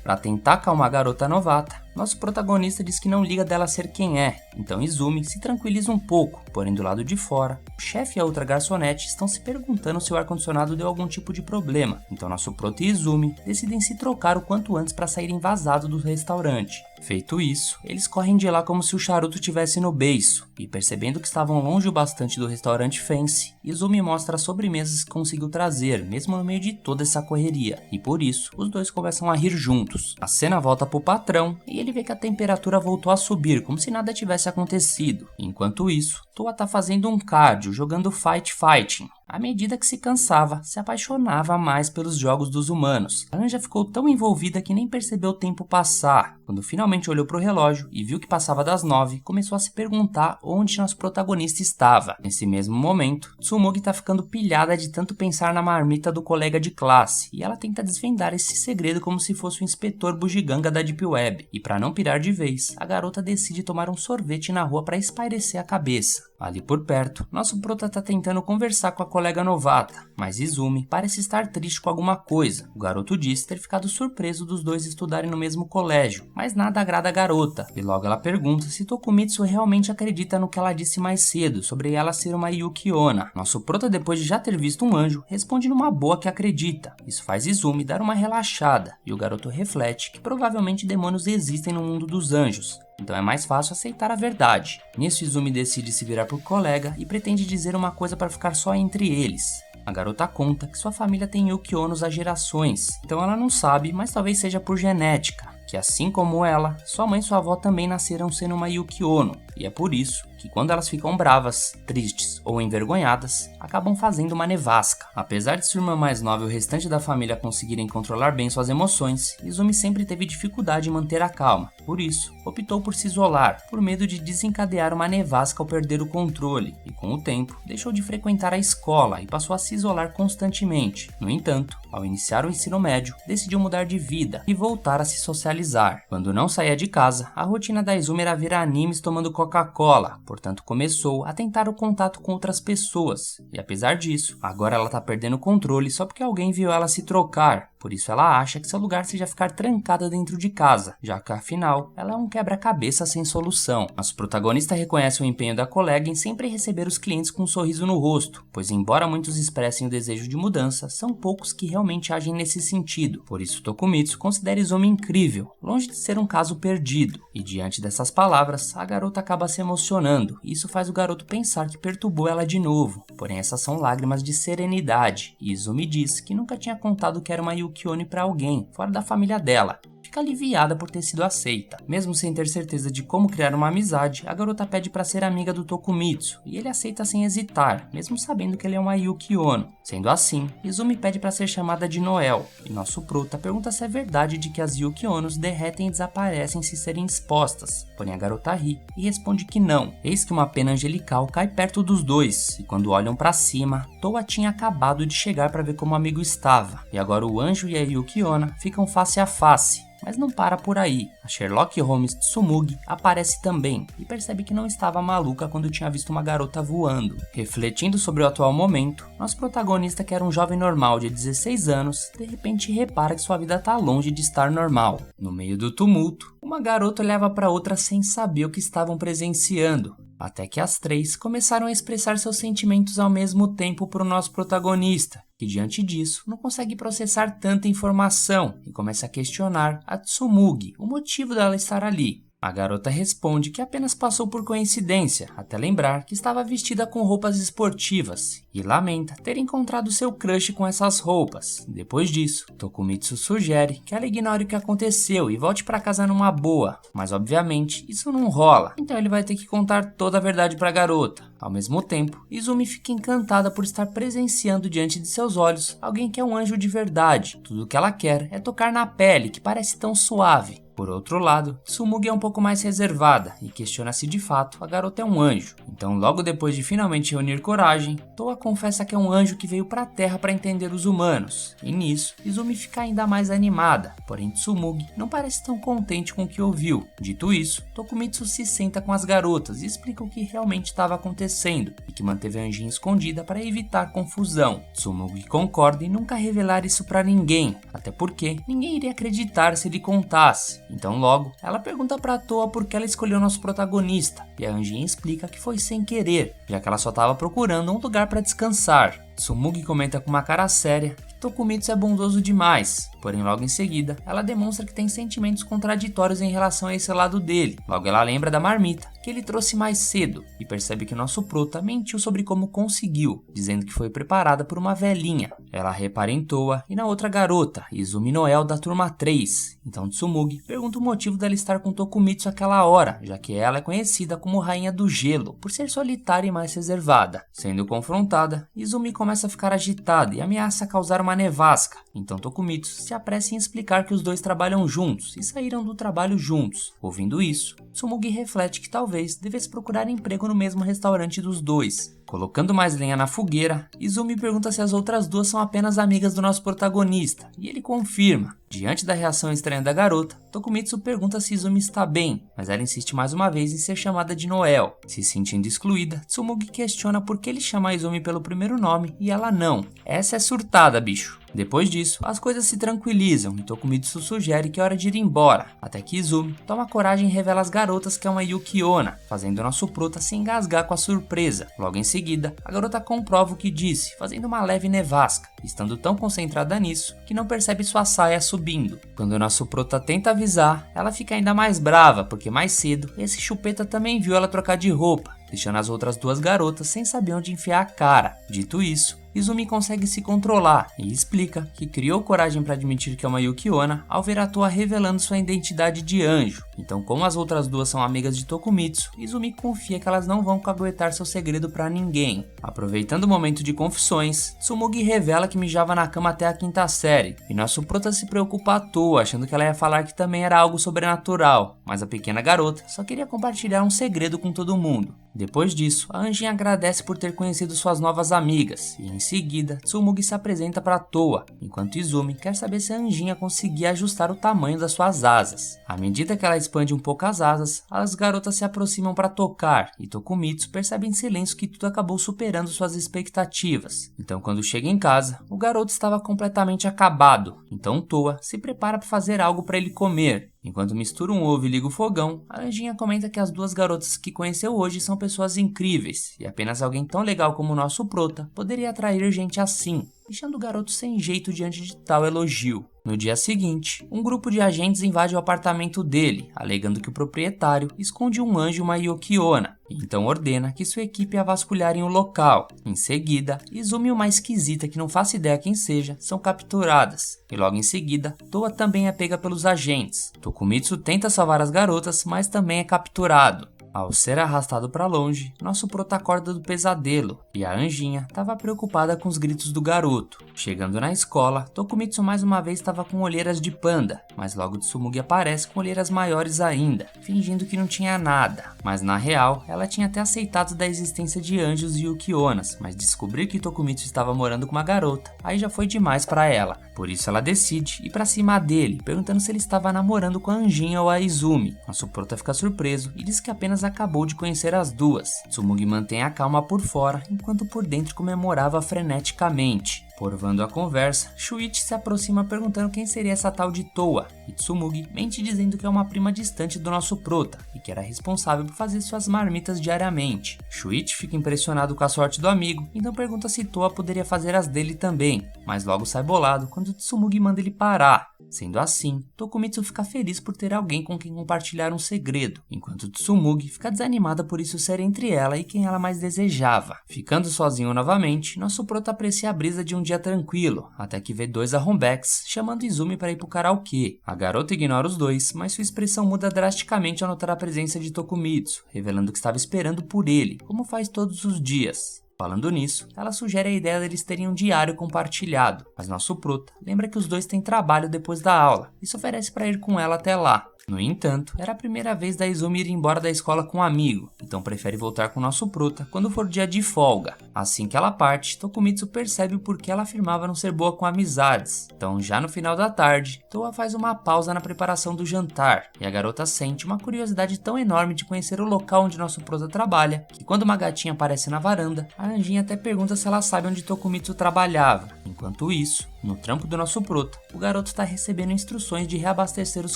Speaker 1: Para tentar acalmar a garota novata, nosso protagonista diz que não liga dela ser quem é, então Izumi se tranquiliza um pouco, porém do lado de fora, o chefe e a outra garçonete estão se perguntando se o ar-condicionado deu algum tipo de problema, então nosso prota e Izumi decidem se trocar o quanto antes para saírem vazados do restaurante. Feito isso, eles correm de lá como se o charuto tivesse no beiço, e percebendo que estavam longe o bastante do restaurante Fancy, Izumi mostra as sobremesas que conseguiu trazer, mesmo no meio de toda essa correria, e por isso, os dois começam a rir juntos. A cena volta pro patrão, e ele vê que a temperatura voltou a subir, como se nada tivesse acontecido. Enquanto isso, Toa tá fazendo um cardio, jogando Fighting. À medida que se cansava, se apaixonava mais pelos jogos dos humanos. A Anja ficou tão envolvida que nem percebeu o tempo passar. Quando finalmente olhou pro relógio e viu que passava das 9, começou a se perguntar onde nosso protagonista estava. Nesse mesmo momento, Tsumugi tá ficando pilhada de tanto pensar na marmita do colega de classe, e ela tenta desvendar esse segredo como se fosse o inspetor bugiganga da Deep Web. E para não pirar de vez, a garota decide tomar um sorvete na rua para espairecer a cabeça. Ali por perto, nosso prota tá tentando conversar com a colega novata, mas Izumi parece estar triste com alguma coisa. O garoto diz ter ficado surpreso dos dois estudarem no mesmo colégio, mas nada agrada a garota, e logo ela pergunta se Tokumitsu realmente acredita no que ela disse mais cedo, sobre ela ser uma Yuki-onna. Nosso prota, depois de já ter visto um anjo, responde numa boa que acredita. Isso faz Izumi dar uma relaxada, e o garoto reflete que provavelmente demônios existem no mundo dos anjos. Então é mais fácil aceitar a verdade. Nisso, Izumi decide se virar pro colega e pretende dizer uma coisa para ficar só entre eles. A garota conta que sua família tem Yuki-onnos há gerações, então ela não sabe, mas talvez seja por genética, que assim como ela, sua mãe e sua avó também nasceram sendo uma Yuki-onno, e é por isso que quando elas ficam bravas, tristes ou envergonhadas, acabam fazendo uma nevasca. Apesar de sua irmã mais nova e o restante da família conseguirem controlar bem suas emoções, Izumi sempre teve dificuldade em manter a calma. Por isso, optou por se isolar, por medo de desencadear uma nevasca ao perder o controle, e com o tempo, deixou de frequentar a escola e passou a se isolar constantemente. No entanto, ao iniciar o ensino médio, decidiu mudar de vida e voltar a se socializar. Quando não saía de casa, a rotina da Izumi era ver animes tomando Coca-Cola, portanto começou a tentar o contato com outras pessoas. E apesar disso, agora ela tá perdendo o controle só porque alguém viu ela se trocar. Por isso ela acha que seu lugar seja ficar trancada dentro de casa, já que afinal, ela é um quebra-cabeça sem solução. Nosso protagonista reconhece o empenho da colega em sempre receber os clientes com um sorriso no rosto, pois embora muitos expressem o desejo de mudança, são poucos que realmente agem nesse sentido. Por isso Tokumitsu considera Izumi incrível, longe de ser um caso perdido. E diante dessas palavras, a garota acaba se emocionando, e isso faz o garoto pensar que perturbou ela de novo. Porém essas são lágrimas de serenidade, e Izumi diz que nunca tinha contado que era uma Yuki-onni para alguém, fora da família dela. Fica aliviada por ter sido aceita. Mesmo sem ter certeza de como criar uma amizade, a garota pede para ser amiga do Tokumitsu, e ele aceita sem hesitar, mesmo sabendo que ele é uma Yuki-onno. Sendo assim, Izumi pede para ser chamada de Noel, e nosso prota pergunta se é verdade de que as Yuki-onnos derretem e desaparecem se serem expostas. Porém a garota ri e responde que não. Eis que uma pena angelical cai perto dos dois, e quando olham para cima, Toa tinha acabado de chegar para ver como o amigo estava, e agora o anjo e a Yuki-onna ficam face a face. Mas não para por aí. A Sherlock Holmes Tsumugi aparece também e percebe que não estava maluca quando tinha visto uma garota voando. Refletindo sobre o atual momento, nosso protagonista, que era um jovem normal de 16 anos, de repente repara que sua vida está longe de estar normal. No meio do tumulto, uma garota olhava para outra sem saber o que estavam presenciando. Até que as três começaram a expressar seus sentimentos ao mesmo tempo para o nosso protagonista, que diante disso não consegue processar tanta informação e começa a questionar a Tsumugi, o motivo dela estar ali. A garota responde que apenas passou por coincidência, até lembrar que estava vestida com roupas esportivas, e lamenta ter encontrado seu crush com essas roupas. Depois disso, Tokumitsu sugere que ela ignore o que aconteceu e volte para casa numa boa, mas obviamente isso não rola, então ele vai ter que contar toda a verdade para a garota. Ao mesmo tempo, Izumi fica encantada por estar presenciando diante de seus olhos alguém que é um anjo de verdade. Tudo o que ela quer é tocar na pele, que parece tão suave. Por outro lado, Tsumugi é um pouco mais reservada e questiona se de fato a garota é um anjo. Então, logo depois de finalmente reunir coragem, Toa confessa que é um anjo que veio para a Terra para entender os humanos. E nisso, Izumi fica ainda mais animada, porém Tsumugi não parece tão contente com o que ouviu. Dito isso, Tokumitsu se senta com as garotas e explica o que realmente estava acontecendo e que manteve a anjinha escondida para evitar confusão. Tsumugi concorda em nunca revelar isso para ninguém, até porque ninguém iria acreditar se ele contasse. Então logo, ela pergunta pra Toa por que ela escolheu nosso protagonista, e a anjinha explica que foi sem querer, já que ela só estava procurando um lugar para descansar. Tsumugi comenta com uma cara séria que Tokumitsu é bondoso demais, porém logo em seguida, ela demonstra que tem sentimentos contraditórios em relação a esse lado dele. Logo ela lembra da marmita que ele trouxe mais cedo e percebe que nosso prota mentiu sobre como conseguiu, dizendo que foi preparada por uma velhinha. Ela repara em Toa e na outra garota, Izumi Noel da turma 3. Então Tsumugi pergunta o motivo dela estar com Tokumitsu àquela hora, já que ela é conhecida como Rainha do Gelo, por ser solitária e mais reservada. Sendo confrontada, Izumi começa a ficar agitada e ameaça causar uma nevasca. Então Tokumitsu se apressa em explicar que os dois trabalham juntos e saíram do trabalho juntos. Ouvindo isso, Tsumugi reflete que talvez devesse procurar emprego no mesmo restaurante dos dois. Colocando mais lenha na fogueira, Izumi pergunta se as outras duas são apenas amigas do nosso protagonista, e ele confirma. Diante da reação estranha da garota, Tokumitsu pergunta se Izumi está bem, mas ela insiste mais uma vez em ser chamada de Noel. Se sentindo excluída, Tsumugi questiona por que ele chama Izumi pelo primeiro nome e ela não. Essa é surtada, bicho. Depois disso, as coisas se tranquilizam e Tokumitsu sugere que é hora de ir embora, até que Izumi toma coragem e revela às garotas que é uma Yuki-onna, fazendo nosso prota se engasgar com a surpresa. Logo em seguida, a garota comprova o que disse, fazendo uma leve nevasca, estando tão concentrada nisso que não percebe sua saia subindo. Quando nosso prota tenta avisar, ela fica ainda mais brava, porque mais cedo esse chupeta também viu ela trocar de roupa, deixando as outras duas garotas sem saber onde enfiar a cara. Dito isso, Izumi consegue se controlar e explica que criou coragem para admitir que é uma Yuki-onna ao ver a Toa revelando sua identidade de anjo. Então, como as outras duas são amigas de Tokumitsu, Izumi confia que elas não vão caguetar seu segredo para ninguém. Aproveitando o momento de confissões, Tsumugi revela que mijava na cama até a 5ª série, e nosso prota se preocupa à toa, achando que ela ia falar que também era algo sobrenatural, mas a pequena garota só queria compartilhar um segredo com todo mundo. Depois disso, a anjinha agradece por ter conhecido suas novas amigas, e em seguida, Tsumugi se apresenta para Toa, enquanto Izumi quer saber se a anjinha conseguia ajustar o tamanho das suas asas. À medida que ela expande um pouco as asas, as garotas se aproximam para tocar, e Tokumitsu percebe em silêncio que tudo acabou superando suas expectativas. Então, quando chega em casa, o garoto estava completamente acabado, então Toa se prepara para fazer algo para ele comer. Enquanto mistura um ovo e liga o fogão, a anjinha comenta que as duas garotas que conheceu hoje são pessoas incríveis, e apenas alguém tão legal como o nosso prota poderia atrair gente assim, deixando o garoto sem jeito diante de tal elogio. No dia seguinte, um grupo de agentes invade o apartamento dele, alegando que o proprietário esconde um anjo e uma Yuki-onna, e então ordena que sua equipe a vasculharem o local. Em seguida, Izumi e uma esquisita que não faço ideia quem seja, são capturadas, e logo em seguida, Toa também é pega pelos agentes. Tokumitsu tenta salvar as garotas, mas também é capturado. Ao ser arrastado para longe, nosso prota acorda do pesadelo, e a anjinha estava preocupada com os gritos do garoto. Chegando na escola, Tokumitsu mais uma vez estava com olheiras de panda, mas logo Tsumugi aparece com olheiras maiores ainda, fingindo que não tinha nada. Mas na real, ela tinha até aceitado da existência de anjos e Yuki-onnas, mas descobrir que Tokumitsu estava morando com uma garota, aí já foi demais para ela. Por isso ela decide ir para cima dele, perguntando se ele estava namorando com a anjinha ou a Izumi. Nosso prota fica surpreso e diz que apenas acabou de conhecer as duas. Tsumugi mantém a calma por fora, enquanto por dentro comemorava freneticamente. Porvando a conversa, Shuichi se aproxima perguntando quem seria essa tal de Toa, e Tsumugi mente dizendo que é uma prima distante do nosso prota, e que era responsável por fazer suas marmitas diariamente. Shuichi fica impressionado com a sorte do amigo, então pergunta se Toa poderia fazer as dele também, mas logo sai bolado quando Tsumugi manda ele parar. Sendo assim, Tokumitsu fica feliz por ter alguém com quem compartilhar um segredo, enquanto Tsumugi fica desanimada por isso ser entre ela e quem ela mais desejava. Ficando sozinho novamente, nosso prota aprecia a brisa de um dia tranquilo, até que vê dois arrombeques chamando Izumi para ir pro karaokê. A garota ignora os dois, mas sua expressão muda drasticamente ao notar a presença de Tokumitsu, revelando que estava esperando por ele, como faz todos os dias. Falando nisso, ela sugere a ideia deles terem um diário compartilhado, mas nosso prota lembra que os dois têm trabalho depois da aula e se oferece para ir com ela até lá. No entanto, era a primeira vez da Izumi ir embora da escola com um amigo, então prefere voltar com nosso prota quando for dia de folga. Assim que ela parte, Tokumitsu percebe o porquê ela afirmava não ser boa com amizades. Então, já no final da tarde, Toa faz uma pausa na preparação do jantar, e a garota sente uma curiosidade tão enorme de conhecer o local onde nosso prota trabalha, que quando uma gatinha aparece na varanda, a anjinha até pergunta se ela sabe onde Tokumitsu trabalhava. Enquanto isso, no trampo do nosso prota, o garoto está recebendo instruções de reabastecer os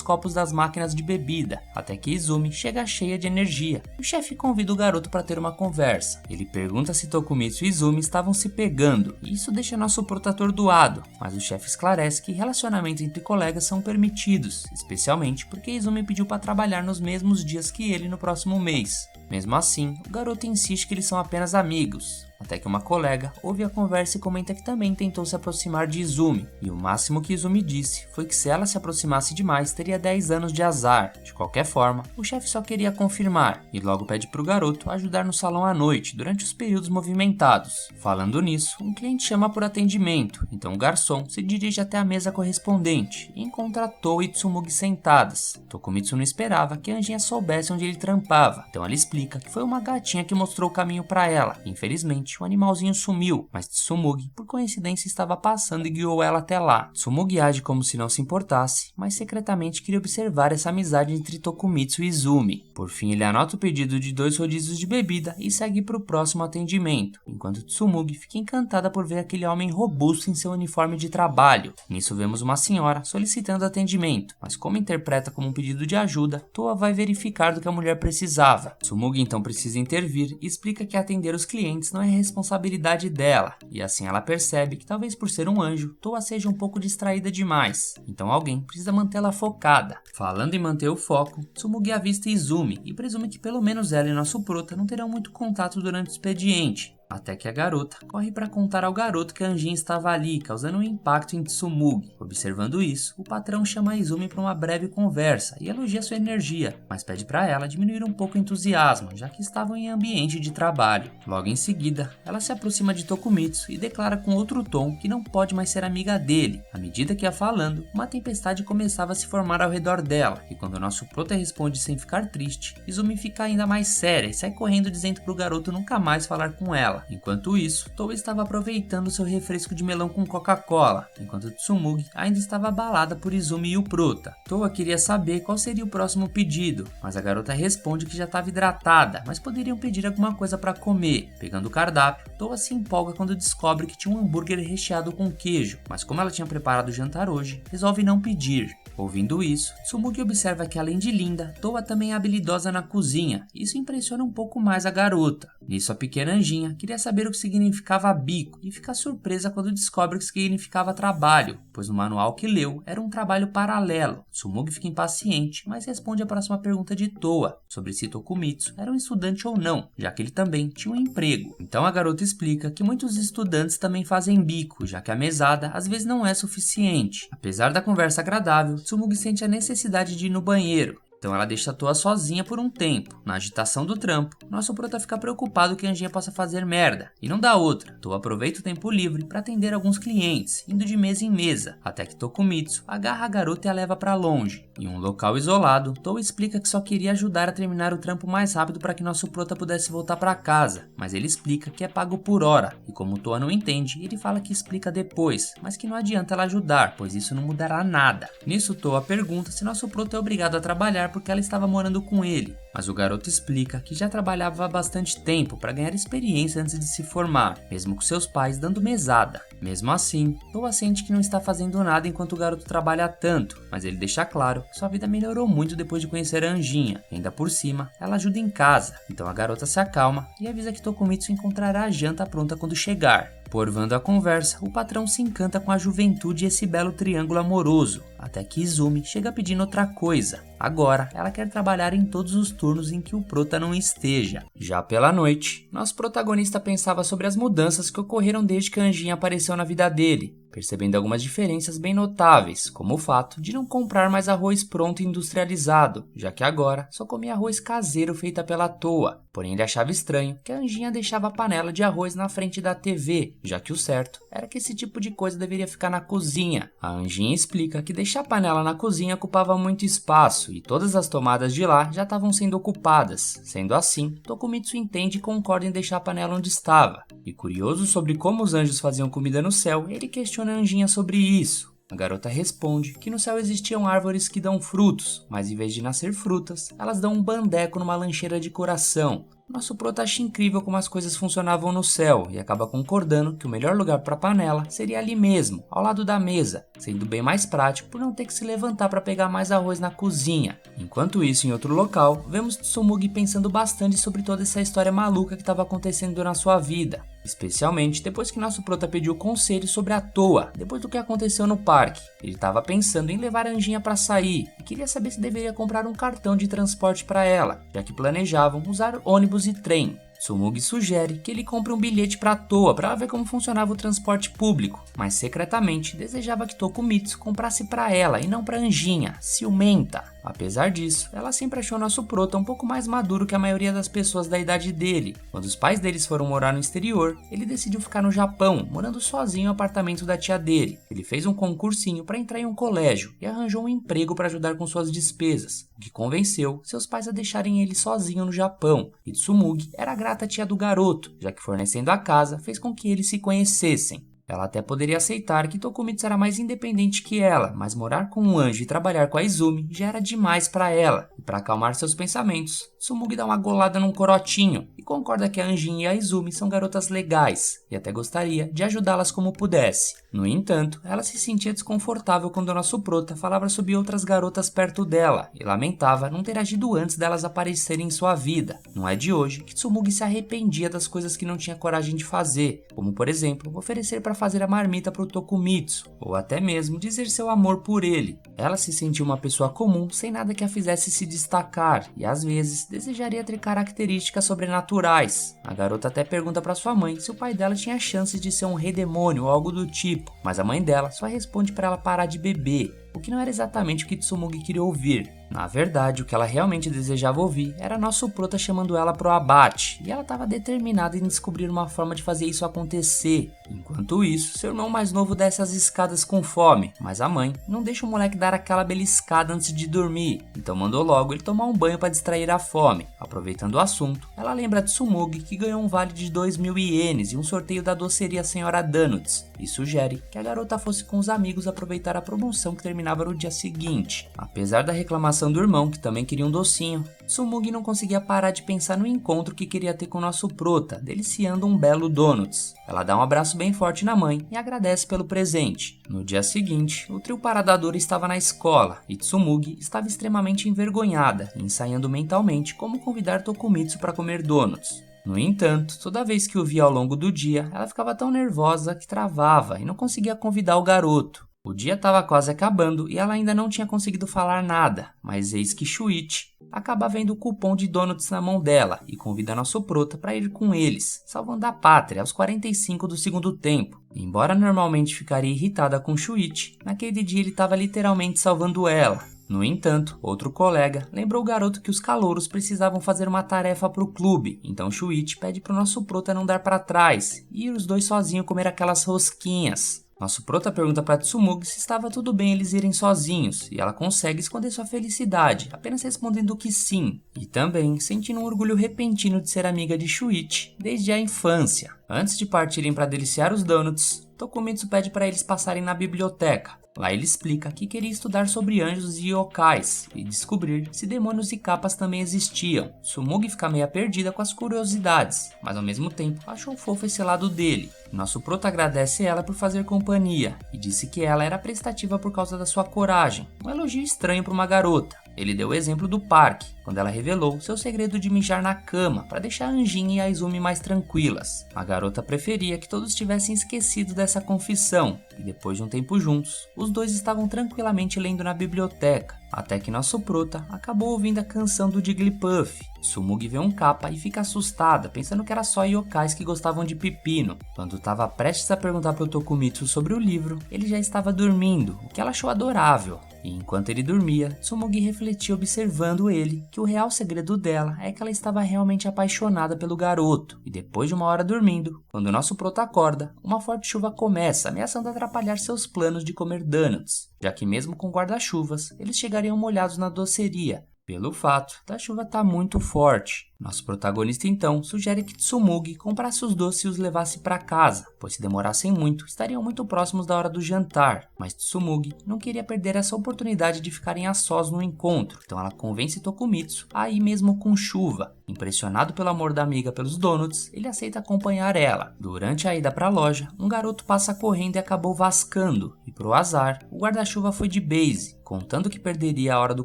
Speaker 1: copos das máquinas de bebida, até que Izumi chega cheia de energia. O chefe convida o garoto para ter uma conversa. Ele pergunta se Tokumitsu e Izumi estavam se pegando, e isso deixa nosso prota atordoado, mas o chefe esclarece que relacionamentos entre colegas são permitidos, especialmente porque Izumi pediu para trabalhar nos mesmos dias que ele no próximo mês. Mesmo assim, o garoto insiste que eles são apenas amigos, até que uma colega ouve a conversa e comenta que também tentou se aproximar de Izumi, e o máximo que Izumi disse foi que se ela se aproximasse demais teria 10 anos de azar. De qualquer forma, o chefe só queria confirmar, e logo pede para o garoto ajudar no salão à noite, durante os períodos movimentados. Falando nisso, um cliente chama por atendimento, então o garçom se dirige até a mesa correspondente, e encontra Toa e Tsumugi sentadas. Tokumitsu não esperava que a anjinha soubesse onde ele trampava, então ela explica explica que foi uma gatinha que mostrou o caminho para ela. Infelizmente, o animalzinho sumiu, mas Tsumugi, por coincidência, estava passando e guiou ela até lá. Tsumugi age como se não se importasse, mas secretamente queria observar essa amizade entre Tokumitsu e Izumi. Por fim, ele anota o pedido de 2 rodízios de bebida e segue para o próximo atendimento, enquanto Tsumugi fica encantada por ver aquele homem robusto em seu uniforme de trabalho. Nisso vemos uma senhora solicitando atendimento, mas como interpreta como um pedido de ajuda, Toa vai verificar do que a mulher precisava. Tsumugi então precisa intervir e explica que atender os clientes não é responsabilidade dela, e assim ela percebe que talvez por ser um anjo, Toa seja um pouco distraída demais, então alguém precisa mantê-la focada. Falando em manter o foco, Tsumugi avista Izumi e presume que pelo menos ela e nosso prota não terão muito contato durante o expediente. Até que a garota corre para contar ao garoto que a anjinha estava ali, causando um impacto em Tsumugi. Observando isso, o patrão chama a Izumi para uma breve conversa e elogia sua energia, mas pede para ela diminuir um pouco o entusiasmo, já que estavam em ambiente de trabalho. Logo em seguida, ela se aproxima de Tokumitsu e declara com outro tom que não pode mais ser amiga dele. À medida que ia falando, uma tempestade começava a se formar ao redor dela, e quando nosso prota responde sem ficar triste, Izumi fica ainda mais séria e sai correndo dizendo pro garoto nunca mais falar com ela. Enquanto isso, Toa estava aproveitando seu refresco de melão com Coca-Cola, enquanto Tsumugi ainda estava abalada por Izumi e o prota. Toa queria saber qual seria o próximo pedido, mas a garota responde que já estava hidratada, mas poderiam pedir alguma coisa para comer. Pegando o cardápio, Toa se empolga quando descobre que tinha um hambúrguer recheado com queijo, mas como ela tinha preparado o jantar hoje, resolve não pedir. Ouvindo isso, Tsumugi observa que além de linda, Toa também é habilidosa na cozinha. Isso impressiona um pouco mais a garota. Nisso a pequena anjinha queria saber o que significava bico e fica surpresa quando descobre o que significava trabalho, pois no manual que leu era um trabalho paralelo. Tsumugi fica impaciente, mas responde a próxima pergunta de Toa, sobre se Tokumitsu era um estudante ou não, já que ele também tinha um emprego. Então a garota explica que muitos estudantes também fazem bico, já que a mesada às vezes não é suficiente. Apesar da conversa agradável, Tsumugi sente a necessidade de ir no banheiro. Então ela deixa a Toa sozinha por um tempo. Na agitação do trampo, nosso prota fica preocupado que a anjinha possa fazer merda, e não dá outra. Toa aproveita o tempo livre para atender alguns clientes, indo de mesa em mesa, até que Tokumitsu agarra a garota e a leva para longe. Em um local isolado, Toa explica que só queria ajudar a terminar o trampo mais rápido para que nosso prota pudesse voltar para casa, mas ele explica que é pago por hora, e como Toa não entende, ele fala que explica depois, mas que não adianta ela ajudar, pois isso não mudará nada. Nisso Toa pergunta se nosso prota é obrigado a trabalhar porque ela estava morando com ele, mas o garoto explica que já trabalhava há bastante tempo para ganhar experiência antes de se formar, mesmo com seus pais dando mesada. Mesmo assim, Toa sente que não está fazendo nada enquanto o garoto trabalha tanto, mas ele deixa claro que sua vida melhorou muito depois de conhecer a anjinha. Ainda por cima, ela ajuda em casa, então a garota se acalma e avisa que Tokumitsu encontrará a janta pronta quando chegar. Porvando a conversa, o patrão se encanta com a juventude e esse belo triângulo amoroso, até que Izumi chega pedindo outra coisa. Agora, ela quer trabalhar em todos os turnos em que o prota não esteja. Já pela noite, nosso protagonista pensava sobre as mudanças que ocorreram desde que a anjinha apareceu na vida dele, percebendo algumas diferenças bem notáveis, como o fato de não comprar mais arroz pronto e industrializado, já que agora só comia arroz caseiro feito pela Toa. Porém, ele achava estranho que a anjinha deixava a panela de arroz na frente da TV, já que o certo era que esse tipo de coisa deveria ficar na cozinha. A anjinha explica que deixar a panela na cozinha ocupava muito espaço e todas as tomadas de lá já estavam sendo ocupadas. Sendo assim, Tokumitsu entende e concorda em deixar a panela onde estava. E curioso sobre como os anjos faziam comida no céu, ele questiona a anjinha sobre isso. A garota responde que no céu existiam árvores que dão frutos, mas em vez de nascer frutas, elas dão um bandeco numa lancheira de coração. Nosso prota acha incrível como as coisas funcionavam no céu e acaba concordando que o melhor lugar para a panela seria ali mesmo, ao lado da mesa, sendo bem mais prático por não ter que se levantar para pegar mais arroz na cozinha. Enquanto isso, em outro local, vemos Tsumugi pensando bastante sobre toda essa história maluca que estava acontecendo na sua vida, especialmente depois que nosso prota pediu conselho sobre a Toa, depois do que aconteceu no parque. Ele estava pensando em levar a anjinha para sair e queria saber se deveria comprar um cartão de transporte para ela, já que planejavam usar ônibus e trem. Tsumugi sugere que ele compre um bilhete para Toa para ver como funcionava o transporte público, mas secretamente desejava que Tokumitsu comprasse para ela e não para Anjinha, ciumenta. Apesar disso, ela sempre achou nosso prota um pouco mais maduro que a maioria das pessoas da idade dele. Quando os pais deles foram morar no exterior, ele decidiu ficar no Japão, morando sozinho no apartamento da tia dele. Ele fez um concursinho para entrar em um colégio e arranjou um emprego para ajudar com suas despesas, o que convenceu seus pais a deixarem ele sozinho no Japão. E Tsumugi era grata à tia do garoto, já que fornecendo a casa fez com que eles se conhecessem. Ela até poderia aceitar que Tokumitsu era mais independente que ela, mas morar com um anjo e trabalhar com a Izumi já era demais para ela. E para acalmar seus pensamentos, Tsumugi dá uma golada num corotinho e concorda que a Anjin e a Izumi são garotas legais e até gostaria de ajudá-las como pudesse. No entanto, ela se sentia desconfortável quando nosso prota falava sobre outras garotas perto dela e lamentava não ter agido antes delas aparecerem em sua vida. Não é de hoje que Tsumugi se arrependia das coisas que não tinha coragem de fazer, como por exemplo, oferecer para fazer a marmita para o Tokumitsu, ou até mesmo dizer seu amor por ele. Ela se sentia uma pessoa comum sem nada que a fizesse se destacar e às vezes desejaria ter características sobrenaturais. A garota até pergunta para sua mãe se o pai dela tinha chances de ser um rei demônio ou algo do tipo, mas a mãe dela só responde para ela parar de beber, o que não era exatamente o que Tsumugi queria ouvir. Na verdade, o que ela realmente desejava ouvir era nosso prota chamando ela pro abate, e ela estava determinada em descobrir uma forma de fazer isso acontecer. Enquanto isso, seu irmão mais novo desce as escadas com fome, mas a mãe não deixa o moleque dar aquela beliscada antes de dormir, então mandou logo ele tomar um banho para distrair a fome. Aproveitando o assunto, ela lembra de Tsumugi que ganhou um vale de 2.000 ienes e um sorteio da doceria Senhora Donuts, e sugere que a garota fosse com os amigos aproveitar a promoção que terminava no dia seguinte. Apesar da reclamação do irmão, que também queria um docinho, Tsumugi não conseguia parar de pensar no encontro que queria ter com nosso prota, deliciando um belo donuts. Ela dá um abraço bem forte na mãe e agradece pelo presente. No dia seguinte, o trio paradador estava na escola e Tsumugi estava extremamente envergonhada, ensaiando mentalmente como convidar Tokumitsu para comer donuts. No entanto, toda vez que o via ao longo do dia, ela ficava tão nervosa que travava e não conseguia convidar o garoto. O dia estava quase acabando e ela ainda não tinha conseguido falar nada, mas eis que Shuichi acaba vendo o cupom de donuts na mão dela e convida nosso prota para ir com eles, salvando a pátria aos 45 do segundo tempo. Embora normalmente ficaria irritada com Shuichi, naquele dia ele estava literalmente salvando ela. No entanto, outro colega lembrou o garoto que os calouros precisavam fazer uma tarefa para o clube, então Shuichi pede para o nosso prota não dar para trás e ir os dois sozinhos comer aquelas rosquinhas. Nosso prota pergunta para Tsumugi se estava tudo bem eles irem sozinhos, e ela consegue esconder sua felicidade, apenas respondendo que sim, e também sentindo um orgulho repentino de ser amiga de Shuichi desde a infância. Antes de partirem para deliciar os donuts, Tokumitsu pede para eles passarem na biblioteca. Lá ele explica que queria estudar sobre anjos e yokais e descobrir se demônios e capas também existiam. Tsumugi fica meio perdida com as curiosidades, mas ao mesmo tempo achou fofo esse lado dele. Nosso prota agradece ela por fazer companhia e disse que ela era prestativa por causa da sua coragem, um elogio estranho para uma garota. Ele deu o exemplo do parque, quando ela revelou seu segredo de mijar na cama para deixar a Anjin e a Izumi mais tranquilas. A garota preferia que todos tivessem esquecido dessa confissão, e depois de um tempo juntos, os dois estavam tranquilamente lendo na biblioteca, até que nosso prota acabou ouvindo a canção do Jigglypuff. Tsumugi vê um kappa e fica assustada, pensando que era só yokais que gostavam de pepino. Quando estava prestes a perguntar para o Tokumitsu sobre o livro, ele já estava dormindo, o que ela achou adorável. E enquanto ele dormia, Tsumugi refletia observando ele que o real segredo dela é que ela estava realmente apaixonada pelo garoto. E depois de uma hora dormindo, quando o nosso prota acorda, uma forte chuva começa, ameaçando atrapalhar seus planos de comer donuts, já que mesmo com guarda-chuvas, eles chegariam molhados na doceria, pelo fato da chuva estar muito forte. Nosso protagonista então sugere que Tsumugi comprasse os doces e os levasse para casa, pois se demorassem muito, estariam muito próximos da hora do jantar. Mas Tsumugi não queria perder essa oportunidade de ficarem a sós no encontro, então ela convence Tokumitsu a ir mesmo com chuva. Impressionado pelo amor da amiga pelos donuts, ele aceita acompanhar ela. Durante a ida para a loja, um garoto passa correndo e acabou vascando, e pro azar, o guarda-chuva foi de base. Contando que perderia a hora do